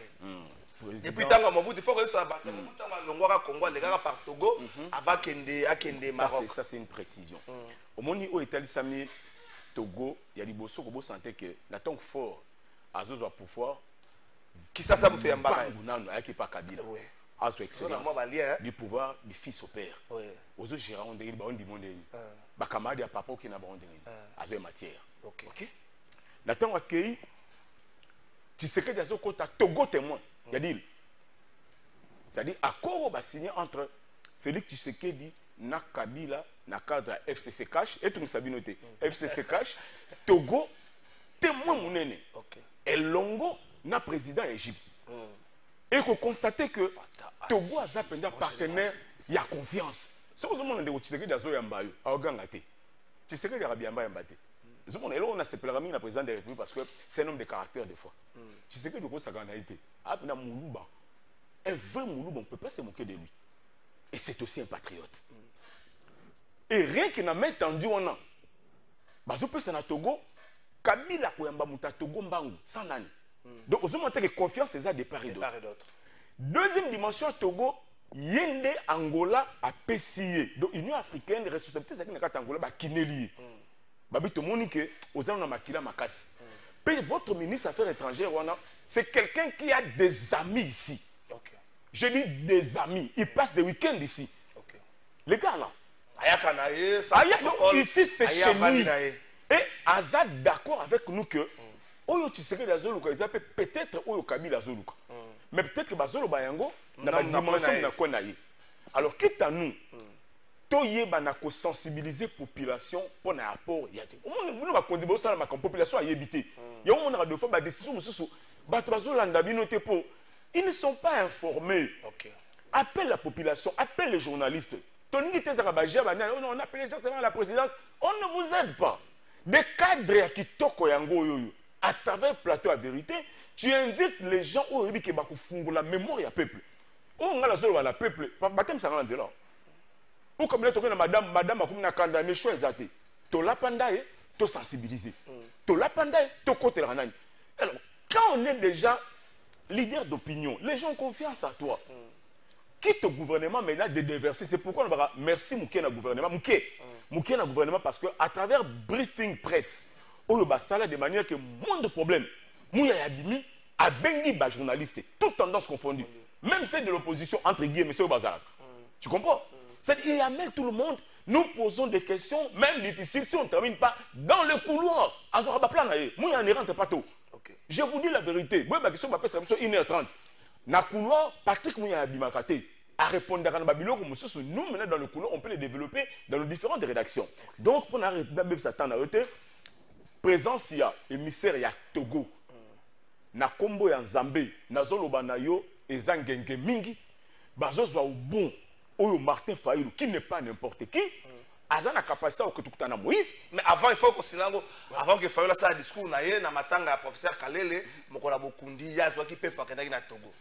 Et puis tanga Mobutu il faut que ça ba tanga longwa Congo les gars par Togo avant akende Maroc. Ça c'est une précision. Au moni o etalisami Togo il y a liboso ko bo santé que la tank fort azozo a pouvoir qui ça me fait mbaka nanu ayaki pa Kabila. Oui. À son expérience du pouvoir du fils au père. Aux autres gérants de l'Iban du monde. Bakamadi à papa qui n'a pas de à matière. OK. Nathan accueilli. Tu sais que des autres côtés Togo témoin. Il a dit. C'est-à-dire accord va signer entre Félix Tshisekedi na Kabila na cadre FCC Cash et tout nous savons noter. FCC Cash Togo témoin monene. OK. Et Longo na président Égypte. Et qu'on constate que Togo a un partenaire, il y a confiance. Si vous avez dit que tu sais que tu as un tu sais que tu as un on a ce pèlerin le président de la République parce que c'est un homme de caractère des fois. Tu sais que tu as un été. Un vrai Moulouba, on ne peut pas se moquer de lui. Et c'est aussi un patriote. Et rien qu'il n'a même tendu, on a. Je pense que Togo, Kabila Koyamba Mouta Togo Mbangu, sans nani. Donc, vous montrez que confiance, c'est ça de part et d'autre. Deuxième dimension, Togo, Yende Angola a PCA. Donc, l'Union africaine, responsabilité, c'est que Angola va Kineli. Babi, tout le monde dit que vous avez Makila Makasi. Puis, votre ministre des Affaires étrangères, c'est quelqu'un qui a des amis ici. Je dis des amis. Il passe des week-ends ici. Les gars là. Ici, c'est chez nous. Et Azad d'accord avec nous que. Oyo Tshisekedi la Zoluka, ils appellent peut-être Oyo Kabila Zoluka. Mais peut-être que Bazolo Bayango n'a pas de dimension na konaye. Alors quitte à nous, toye banako sensibiliser population pour un rapport yati. On va contribuer ça la population à yébiter. Il y a un moment de fois ba décision mususu bato bazolanda binote po. Ils ne sont pas informés. OK. Appelle la population, appelle les journalistes. Toni Tezarabaja on appelle les gens à la présidence, on ne vous aide pas. Des cadres qui toko yango yoyo. À travers plateau à vérité, tu invites les gens au qui font la mémoire du peuple. On a la seule la peuple, baptême ça va là. Ou comme madame a comme na kanda mais choix exacté. To la pandaye, to sensibiliser. To la pandaye, to côté la ranani. Alors, quand on est déjà leader d'opinion, les gens ont confiance à toi. Quitte au gouvernement maintenant de déverser, c'est pourquoi on va merci Mouké na gouvernement, Mouké na gouvernement parce que à travers briefing presse Oyo basala de manière que moins de problèmes. Mouya Yabimi a bengi ba journaliste, toutes tendances confondues. Même celles de l'opposition, entre guillemets, monsieur Bazalak. Tu comprends? C'est-à-dire qu'il amène tout le monde. Nous posons des questions, même difficiles, si on ne termine pas dans le couloir. Mouya ne rentre pas tôt. Je vous dis la vérité. Moi, ma question m'appelle 1h30. Dans le couloir, Patrick Mouya Yabimakate à répondre à Babylone, nous, maintenant, dans le couloir, on peut les développer dans nos différentes rédactions. Donc, pour arrêter d'abord ça t'en arrêter. Présence ya émissaire ya Togo na kombo ya Nzambe na zoloba na yo ezangenge mingi bazozwa bon oyo Martin Fayulu qui n'est pas n'importe qui aza na capacité au kutukuta na Moïse mais avant il faut que silango avant que Fayulu ça discours na ye na matanga ya professeur Kalele mokola bokundi ya zwa ki pe pakendaki na Togo.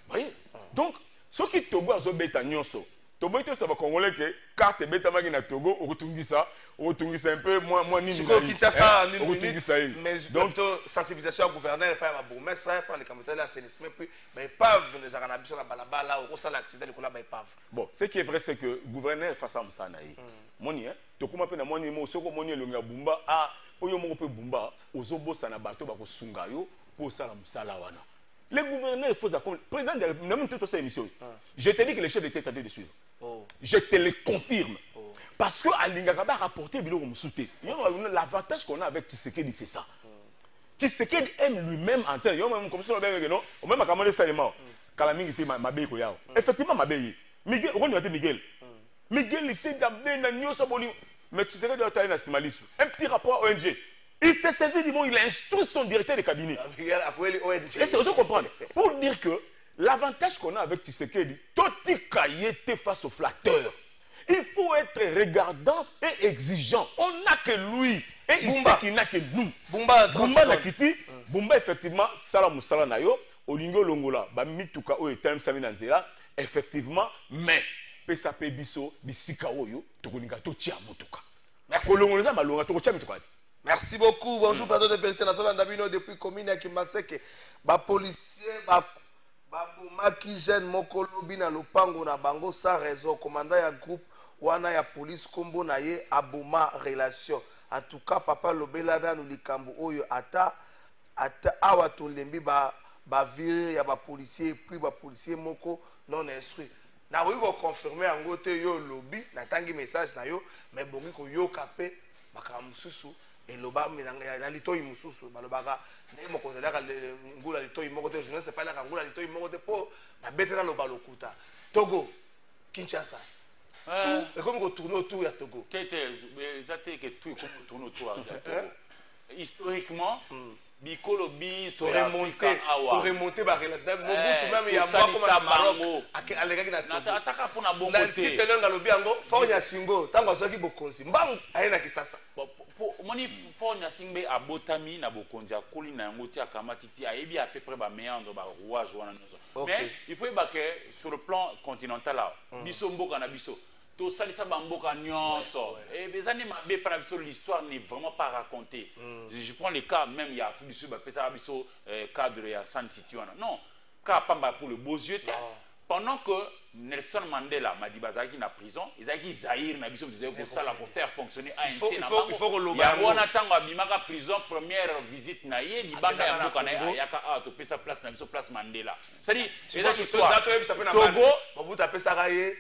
Oui. Donc ce qui Togo azobeta nyonso Togo ito ça va congolais que carte beta magi na Togo okutungisa un peu moins nini. Mais donc sensibilisation au gouverneur par la bourgmestre par les comités d'assainissement puis mais pas les aranabiso na balabala au ça l'accident de là pas. Bon, ce qui est vrai c'est que gouverneur face à ça naï. Moni hein, to kuma pe na moni mo soko moni longa bumba ah oyo moko pe bumba ozobo sana bato ba ko sunga yo pour ça la musala wana. Les gouverneurs, il faut ça comme président de la émission. Je te dis que les chefs d'État étaient de suivre. Je te le confirme. parce que alingaka ba rapporter biloko musuté. L'avantage qu'on a avec Tshisekedi c'est ça. Tshisekedi aime lui-même en tel, même comme ça on même akamane salement. Kala mingi te mabe ko yao. Effectivement mabe. Miguel, on y a Miguel. Miguel il s'est d'abé na nyoso boli. Mais Tshisekedi doit aller na Simalisu. Un petit rapport ONG. Il s'est saisi du monde, il a instruit son directeur de cabinet. Et c'est aussi comprendre. Pour dire que l'avantage qu'on a avec Tshisekedi, Toti Kayete face aux flatteurs. Il faut être regardant et exigeant. On n'a que lui. Et il sait qu'il n'a que nous. Bumba Nakiti, Bumba effectivement, Salam Moussala Nayo, Olingo Longola, Bamituka O et Tem Saminanzela, effectivement, mais Pesa Pebiso, Bisika Oyo, Tokoninga Totia Motuka. Merci beaucoup. Bonjour, plateau de vérité nationale Ndabino depuis commune à Kimbaseke. Ba policier, ba bomaki jeune mokolo bina lopango na bango sans raison. Commandant ya groupe wana ya police kombo na ye aboma relation. En tout cas, papa lobelada nous likambo oyo ata awa to lembi ba vire ya ba policier puis ba policier moko non instruit. Na oui ko confirmer en gote yo lobby na tangi message na yo mais bongi ko yo kapé makamususu et loba na litoyi mususu balobaka ne mo ko zalaka ngula litoyi moko te je ne sais pas la ngula litoyi moko te po na betela loba lokuta Togo Kinshasa tout et comme ko tourner autour ya Togo ça te que tout comme tourner autour ya Togo historiquement Bikolo bi so remonter ba relation Mobutu même il y a moi comme Maroc alekaki na Togo ataka pona bongo te na kitelo ngalobi yango fo nya singo tango soki bokonzi mbang ayena kisasa moni fo nya singbe abotami na bokonzi akoli na yango ti akamatiti ayebi à peu près ba meandre ba rouage wana nyonso mais il faut que sur le plan continental là biso mboka na biso to salisa bamboka nyonso et bezani mabe para biso l'histoire n'est vraiment pas racontée. Je prends les cas même il y a Afrique du Sud ba pesa biso cadre ya San City wana non cas pamba pour le beaux yeux pendant que Nelson Mandela Madiba Zaki na prison Izaki Zaïre na biso disait que ça là pour faire fonctionner ANC na bango il faut que lo ba wana tango abimaka prison première visite na ye di banda ya mboka na yaka a to pesa place na biso place Mandela c'est dit Togo Mobutu apesa ye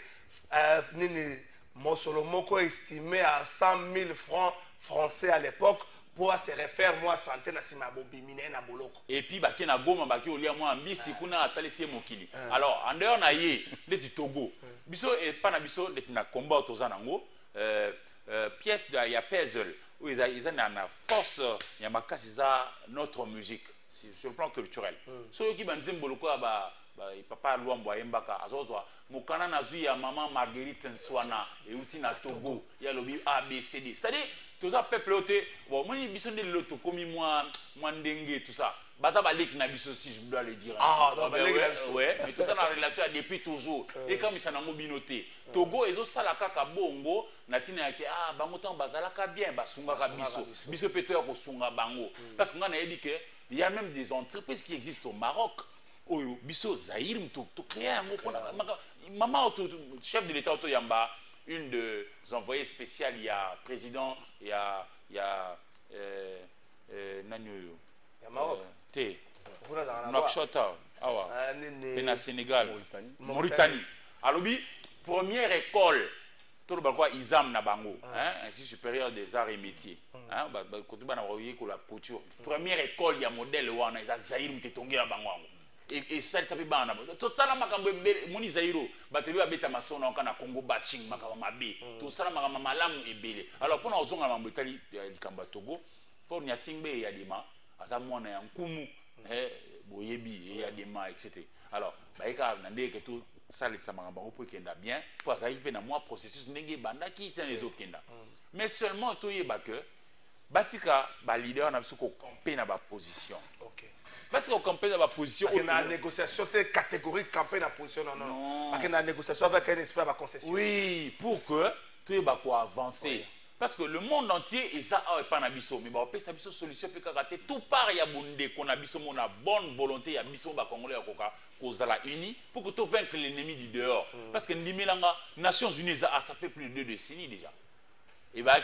nini Mosolo moko estimé à 100 000 francs français à l'époque pour se refaire moi santé na sima bobimine na boloko et puis baki na goma baki olia moi mbisi kuna atalisi mokili alors en dehors na ye ndeti Togo biso et pas na biso ndeti na combat tozana ngo pièce de ya puzzle où ils ont na force ya makasi za notre musique sur le plan culturel ceux qui banzim boloko ba papa Luambo ayembaka azozwa mokana na zui ya maman Marguerite Nswana et uti na Togo ya lobi ABCD c'est-à-dire tout ça peuple oté bon moi biso de l'auto komi moi ndenge tout ça baza balek na biso si je dois le dire ouais mais tout ça na relation depuis toujours et comme ça na mobinoté Togo ezo sala kaka bongo na tina yake bango tan bazala ka bien basunga ka biso peto ya ko sunga bango parce que ngana yebi que il y a même des entreprises qui existent au Maroc oyo biso Zaïre to créer un mot maman chef de l'état auto yamba une des envoyés spéciales il y a président il y a Nanyo Maroc té Nouakchott awa pena Sénégal Mauritanie alobi première école tout le quoi Isam na bango institut supérieur des arts et métiers ba côté bana royer ko la couture première école ya modèle wana isa Zaïre mtetongela bango et ça fait bana tout ça la makambo moni Zaïro bateli abeta masona kana Congo batching makaba mabe tout ça la makambo malamu ebele alors pona ozonga mambo etali likamba Togo faut nya singbe ya dema aza mwana ya nkumu boyebi ya dema etc alors baika na ndeke tout ça les makambo pour kenda bien pour ça il na moi processus ndenge banda ki tient les autres kenda mais seulement to yeba que batika ba leader na biso ko camper na ba position OK parce qu'on campagne dans la position. Parce que la négociation est catégorique, campagne dans la position. Non. Parce que la négociation avec un esprit à concession. Oui, pour que tu aies avancer. Oui. Parce que le monde entier, et ça, pas nabiso. Mais on peut faire une solution. Tout part, il y a qu'on a une bonne volonté, il y a un Congolais qui a uni pour que tu vaincre l'ennemi du dehors. Parce que les Nations Unies, ça fait plus de 2 décennies déjà. Et bien,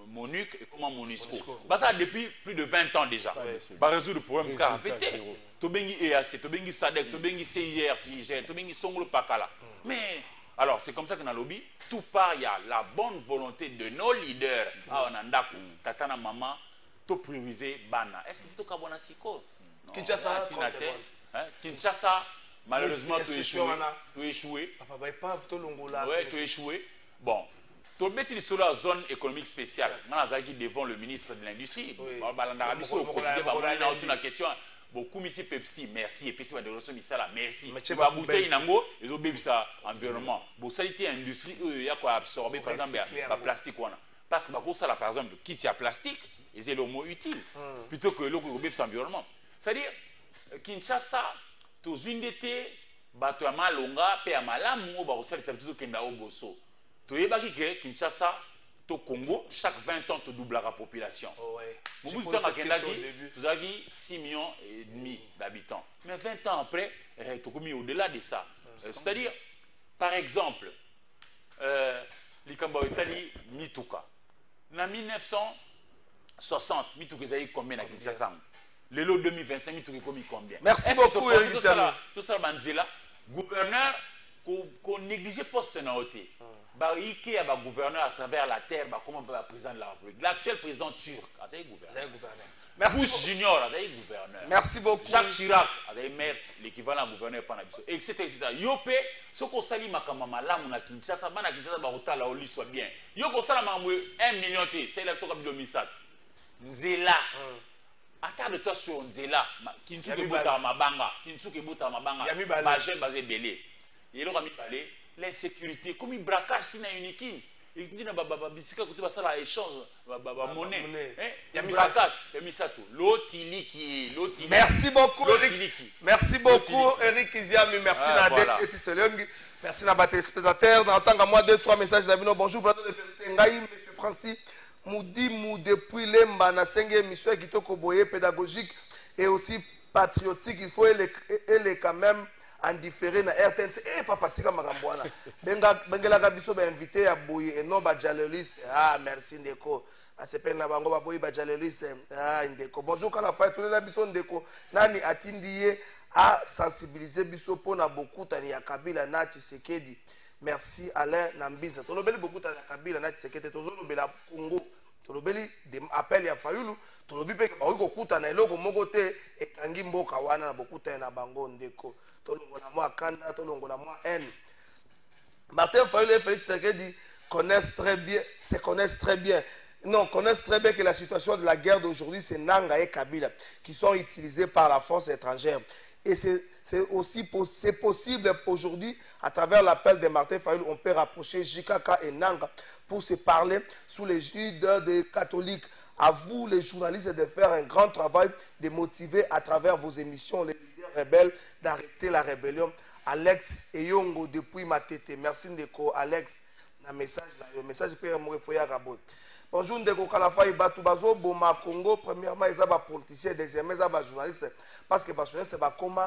MONUC et comment MONUSCO. Ça depuis plus de 20 ans déjà. Pour résoudre le problème car répété. Tobengi EAC, Tobengi SADC, Tobengi CIR, CIGL, Tobengi Songolo Pakala. Mais Alors, c'est comme ça que dans le lobby, tout part, il y a la bonne volonté de nos leaders. Ah, on a ndaku, tatana maman, tout prioriser bana. Est-ce qu'il faut que tu aies siko? Kinshasa, Kinshasa, malheureusement, tu es échoué. Papa, pas tout l'ongola. Oui, tu es échoué. Bon. Tu es sur la zone économique spéciale. On a dit devant le ministre de l'Industrie. On a question. Beaucoup ici Pepsi, merci. Et puis c'est de la merci. Mais la bouteille nango, ils ont bébi ça environnement. Bon, ça été industrie, il y a quoi absorber par exemple le plastique. Parce que ça par exemple, quitte il y a plastique, c'est le mot utile plutôt que le bébi environnement. C'est-à-dire Kinshasa, tous une d'été, bateau à malonga, pe à malamu, bah ça c'est plutôt kenda au bosso. Tu es baki que Kinshasa, au Congo, chaque 20 ans, tu doubles la population. Au bout de temps, tu as 6 millions et demi d'habitants. Mais 20 ans après, tu as mis au-delà de ça. C'est-à-dire, par exemple, l'Ikamba Itali, Mituka. En 1960, Mituka a eu combien à Kinshasa? Le lot 2025, Mituka a eu combien? Merci beaucoup, Eric. Tout ça, Manzela, gouverneur, qu'on négligeait pas ce naoté. Il y a un gouverneur à travers la terre, comment le président de la République. L'actuel président turc a été gouverneur. Bush Junior a été gouverneur. Merci beaucoup. Jacques Chirac a été maire, l'équivalent gouverneur par etc. Yopé, ce qu'on s'allie ma kamala, mon Kinshasa, ma Kinshasa, Barota, la Oli soit bien. Yoko Salama, 1 million, c'est là que tu as mis ça. Nzela. Attarde-toi sur Nzela. Kinsuke Bota Mabanga. Kinsuke Bota Mabanga. Bajen basé belé. Il aura mis balé. L'insécurité, comme il braquage, c'est une unique. Il dit que ça a échange, monnaie. Il y a mis braquage, il y a mis ça tout. L'otiliki. Merci beaucoup, Eric. Merci beaucoup, Eric Iziami. Merci, Nadek et Titelong. Merci, Nabat téléspectateurs. Dans tant qu'à moi, 2-3 messages d'Avino. Bonjour, plateau de vérité. Ngaï, M. Francis Moudimou, depuis Lemba, na 5e émission Kitoko Boye, pédagogique et aussi patriotique. Il faut elle quand même. En différé na RTNC papa tika makambwana bengela kabiso ba invité à boye et non ba journaliste. Ah merci ndeko asepena na bango ba boye ba journaliste. Ah ndeko bonjour kana fa tout la biso ndeko nani atindiye a sensibiliser biso pona beaucoup tani ya Kabila na Tshisekedi. Merci Alain Nambiza tolobeli beaucoup tani ya Kabila na Tshisekedi tozolobela Congo tolobeli de appel ya Fayulu tolobi pe ba ko kutana eloko moko te ekangi mboka wana na beaucoup tani na bango ndeko. Martin Fayulu et Félix Tshisekedi connaissent très bien que la situation de la guerre d'aujourd'hui, c'est Nanga et Kabila qui sont utilisés par la force étrangère. Et c'est possible aujourd'hui, à travers l'appel de Martin Fayulu, on peut rapprocher JKK et Nanga pour se parler sous l'égide des catholiques. À vous, les journalistes, de faire un grand travail, de motiver à travers vos émissions les leaders rebelles d'arrêter la rébellion. Alex Eyongo depuis Matete. Merci Ndeko, Alex. Le message peut être bonjour Ndeko Kalafa Ibatu Bazo, Boma Congo. Premièrement, ils sont politiciens, deuxièmement, ils sont journalistes. Parce que les journalistes, c'est comme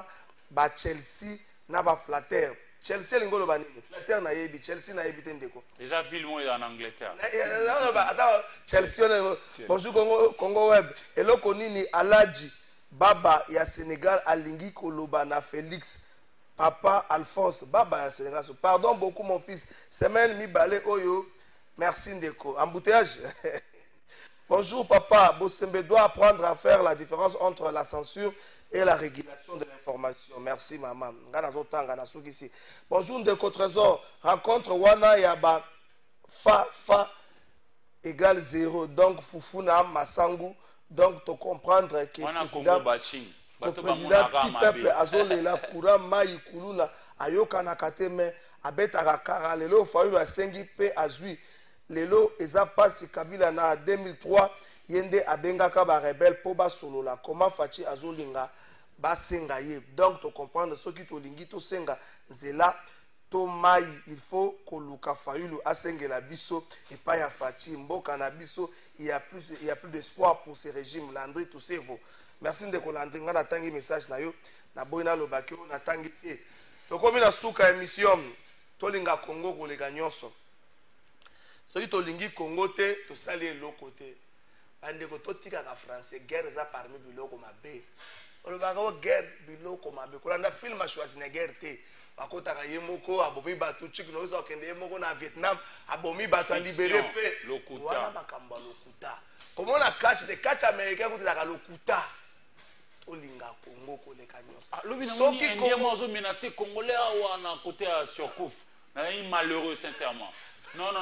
Chelsea, n'a pas flatteur. Chelsea l'ingolo banini flatter na yebi Chelsea na yebi tendeko déjà filmé en Angleterre attends Chelsea bonjour Congo web eloko nini Aladji baba ya Sénégal alingi koloba na Félix papa Alphonse baba ya Sénégal pardon beaucoup mon fils semaine mi balé oyo merci ndeko embouteillage bonjour papa Bosembe doit apprendre à faire la différence entre la censure et la régulation de l'information. Merci maman. Bonjour Ndeko Trésor. Rencontre Wana Yaba fa égale 0. Donc Fufuna Masangu. Donc tu comprendre que le président si peuple azolela kura mai kuluna ayoka nakateme abeta kakara lelo Fayulu asengi pe azui lelo eza pasi Kabila na 2003 yende abengaka ba rebelle po ba solola comment fachi azolinga basenga ye donc to comprendre ce qui to lingi to senga zela to mai il faut koluka Fayulu asengela biso et pas ya fachi mboka na biso il y a plus d'espoir pour ce régime Landry tout c'est vous merci ndeko Landry ngana tangi message na yo na boina lobaki na tangi te to komi na suka émission to linga Congo ko lega nyonso so to lingi Congo te to sali eloko te bandeko to tika ka français guerre za parmi biloko mabe olobaka guerre biloko mabe kolanda film Schwarzenegger te bakotaka ye moko abomi bato chik no zo kende ye moko na Vietnam abomi bato a libéré pe wana makambo lokuta comment na catch américain ko tezaka lokuta olinga Congo koleka nyonso lobi na moni indien mozo menacer congolais wana côté à Surcouf na malheureux sincèrement. Non.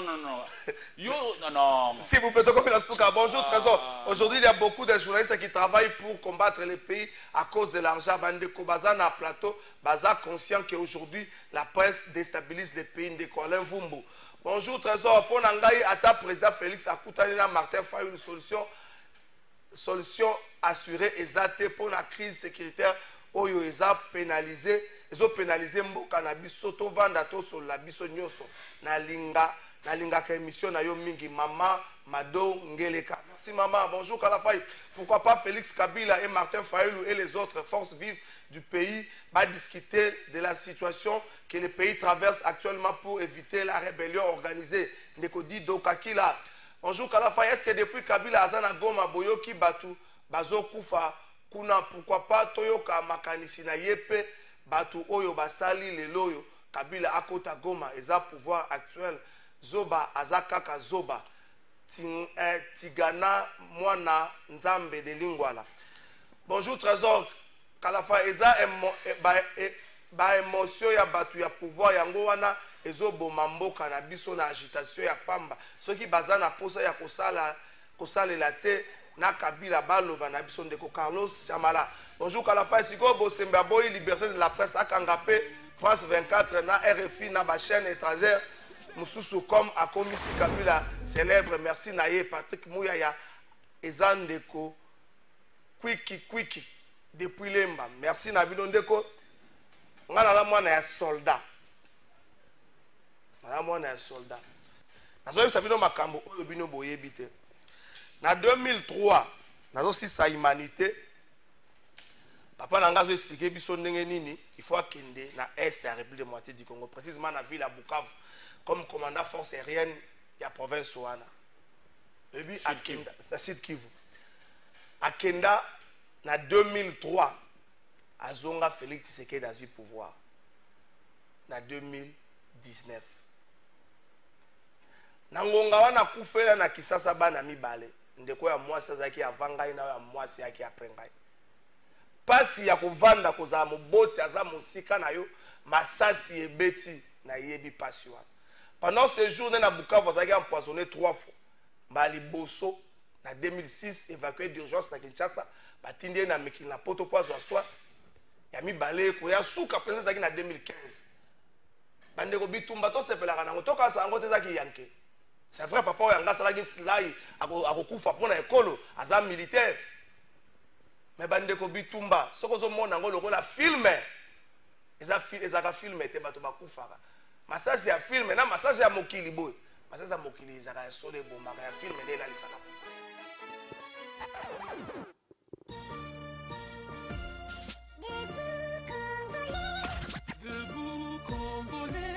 Yo, non. S'il vous plaît, bonjour Trésor. Aujourd'hui, il y a beaucoup de journalistes qui travaillent pour combattre les pays à cause de l'argent. Bandeko Bazana plateau, Baza conscient qu'aujourd'hui, la presse déstabilise les pays de Alain Vumbu. Bonjour Trésor. Pour Nangaï, Ata président Félix Akoutanina Martin Faye, une solution assurée exatée pour la crise sécuritaire. Oyo eza pénalisé. Ils ont pénalisé mboka na biso to vanda to so la biso nyoso na linga ka émission na yo mingi maman Mado Ngeleka. Merci maman, bonjour Kalafay. Pourquoi pas Félix Kabila et Martin Fayulu et les autres forces vives du pays va discuter de la situation que le pays traverse actuellement pour éviter la rébellion organisée. Nekodi Dokakila. Bonjour Kalafay, est-ce que depuis Kabila Azana Goma Boyoki Batu Bazo Kufa kuna pourquoi pas Toyoka Makanisi na yepe Batu oyo basali leloyo Kabila akota Goma eza pouvoir actuel Zoba azakaka Zoba Tigana mwana Nzambe de Lingwala. Bonjour Trésor Kalafa eza ba émotion ya batu ya pouvoir yango wana ezobo mamboka na biso na agitation ya pamba soki bazana posa ya kosala la te na Kabila baloba na biso ndeko Carlos Chamala. Bonjour Kalafa siko bosemba boy liberté de la presse akangapé France 24 na RFI na ba chaîne étrangère mususu comme akomisi Kabila célèbre merci naye Patrick Mouyaya ezandeko kwiki depuis Lemba merci na bino ndeko ngana la mwana ya soldat nazo sabino makambo oyo bino boyebi te. Na 2003 nazo sisa humanité papa nanga zo expliquer biso ndenge nini il faut akende na est de la République démocratique du Congo précisément na ville à Bukavu comme commandant force aérienne ya province wana ebi akenda na Sud Kivu akenda na 2003 azonga Félix Tshisekedi azui pouvoir na 2019 na ngonga wana kufela na Kisasa bana mibale ndeko ya mwasi azaki avangai na ya mwasi yaki aprengai pasi ya kovanda kozala mobote aza mosika na yo masasi ebeti na yebi pasi wana pendant ce jour na Bukavu azaki empoisonné 3 fois mbali boso na 2006 évacué d'urgence na Kinshasa batindi na mikili na poto poizo aswa ya mibale ko ya suka président zaki na 2015 bandeko bitumba to sepelaka nango toka sango te zaki yanke. C'est vrai papa yanga salaki lai akokufa pona ekolo aza militaire mais bandeko bitumba soko zo mona ngo lokola filme ezaka filme te bato bakufaka masasi ya filme na masasi ya mokili boy masasi ya mokili ezaka sole bomaka ya filme nde na lisaka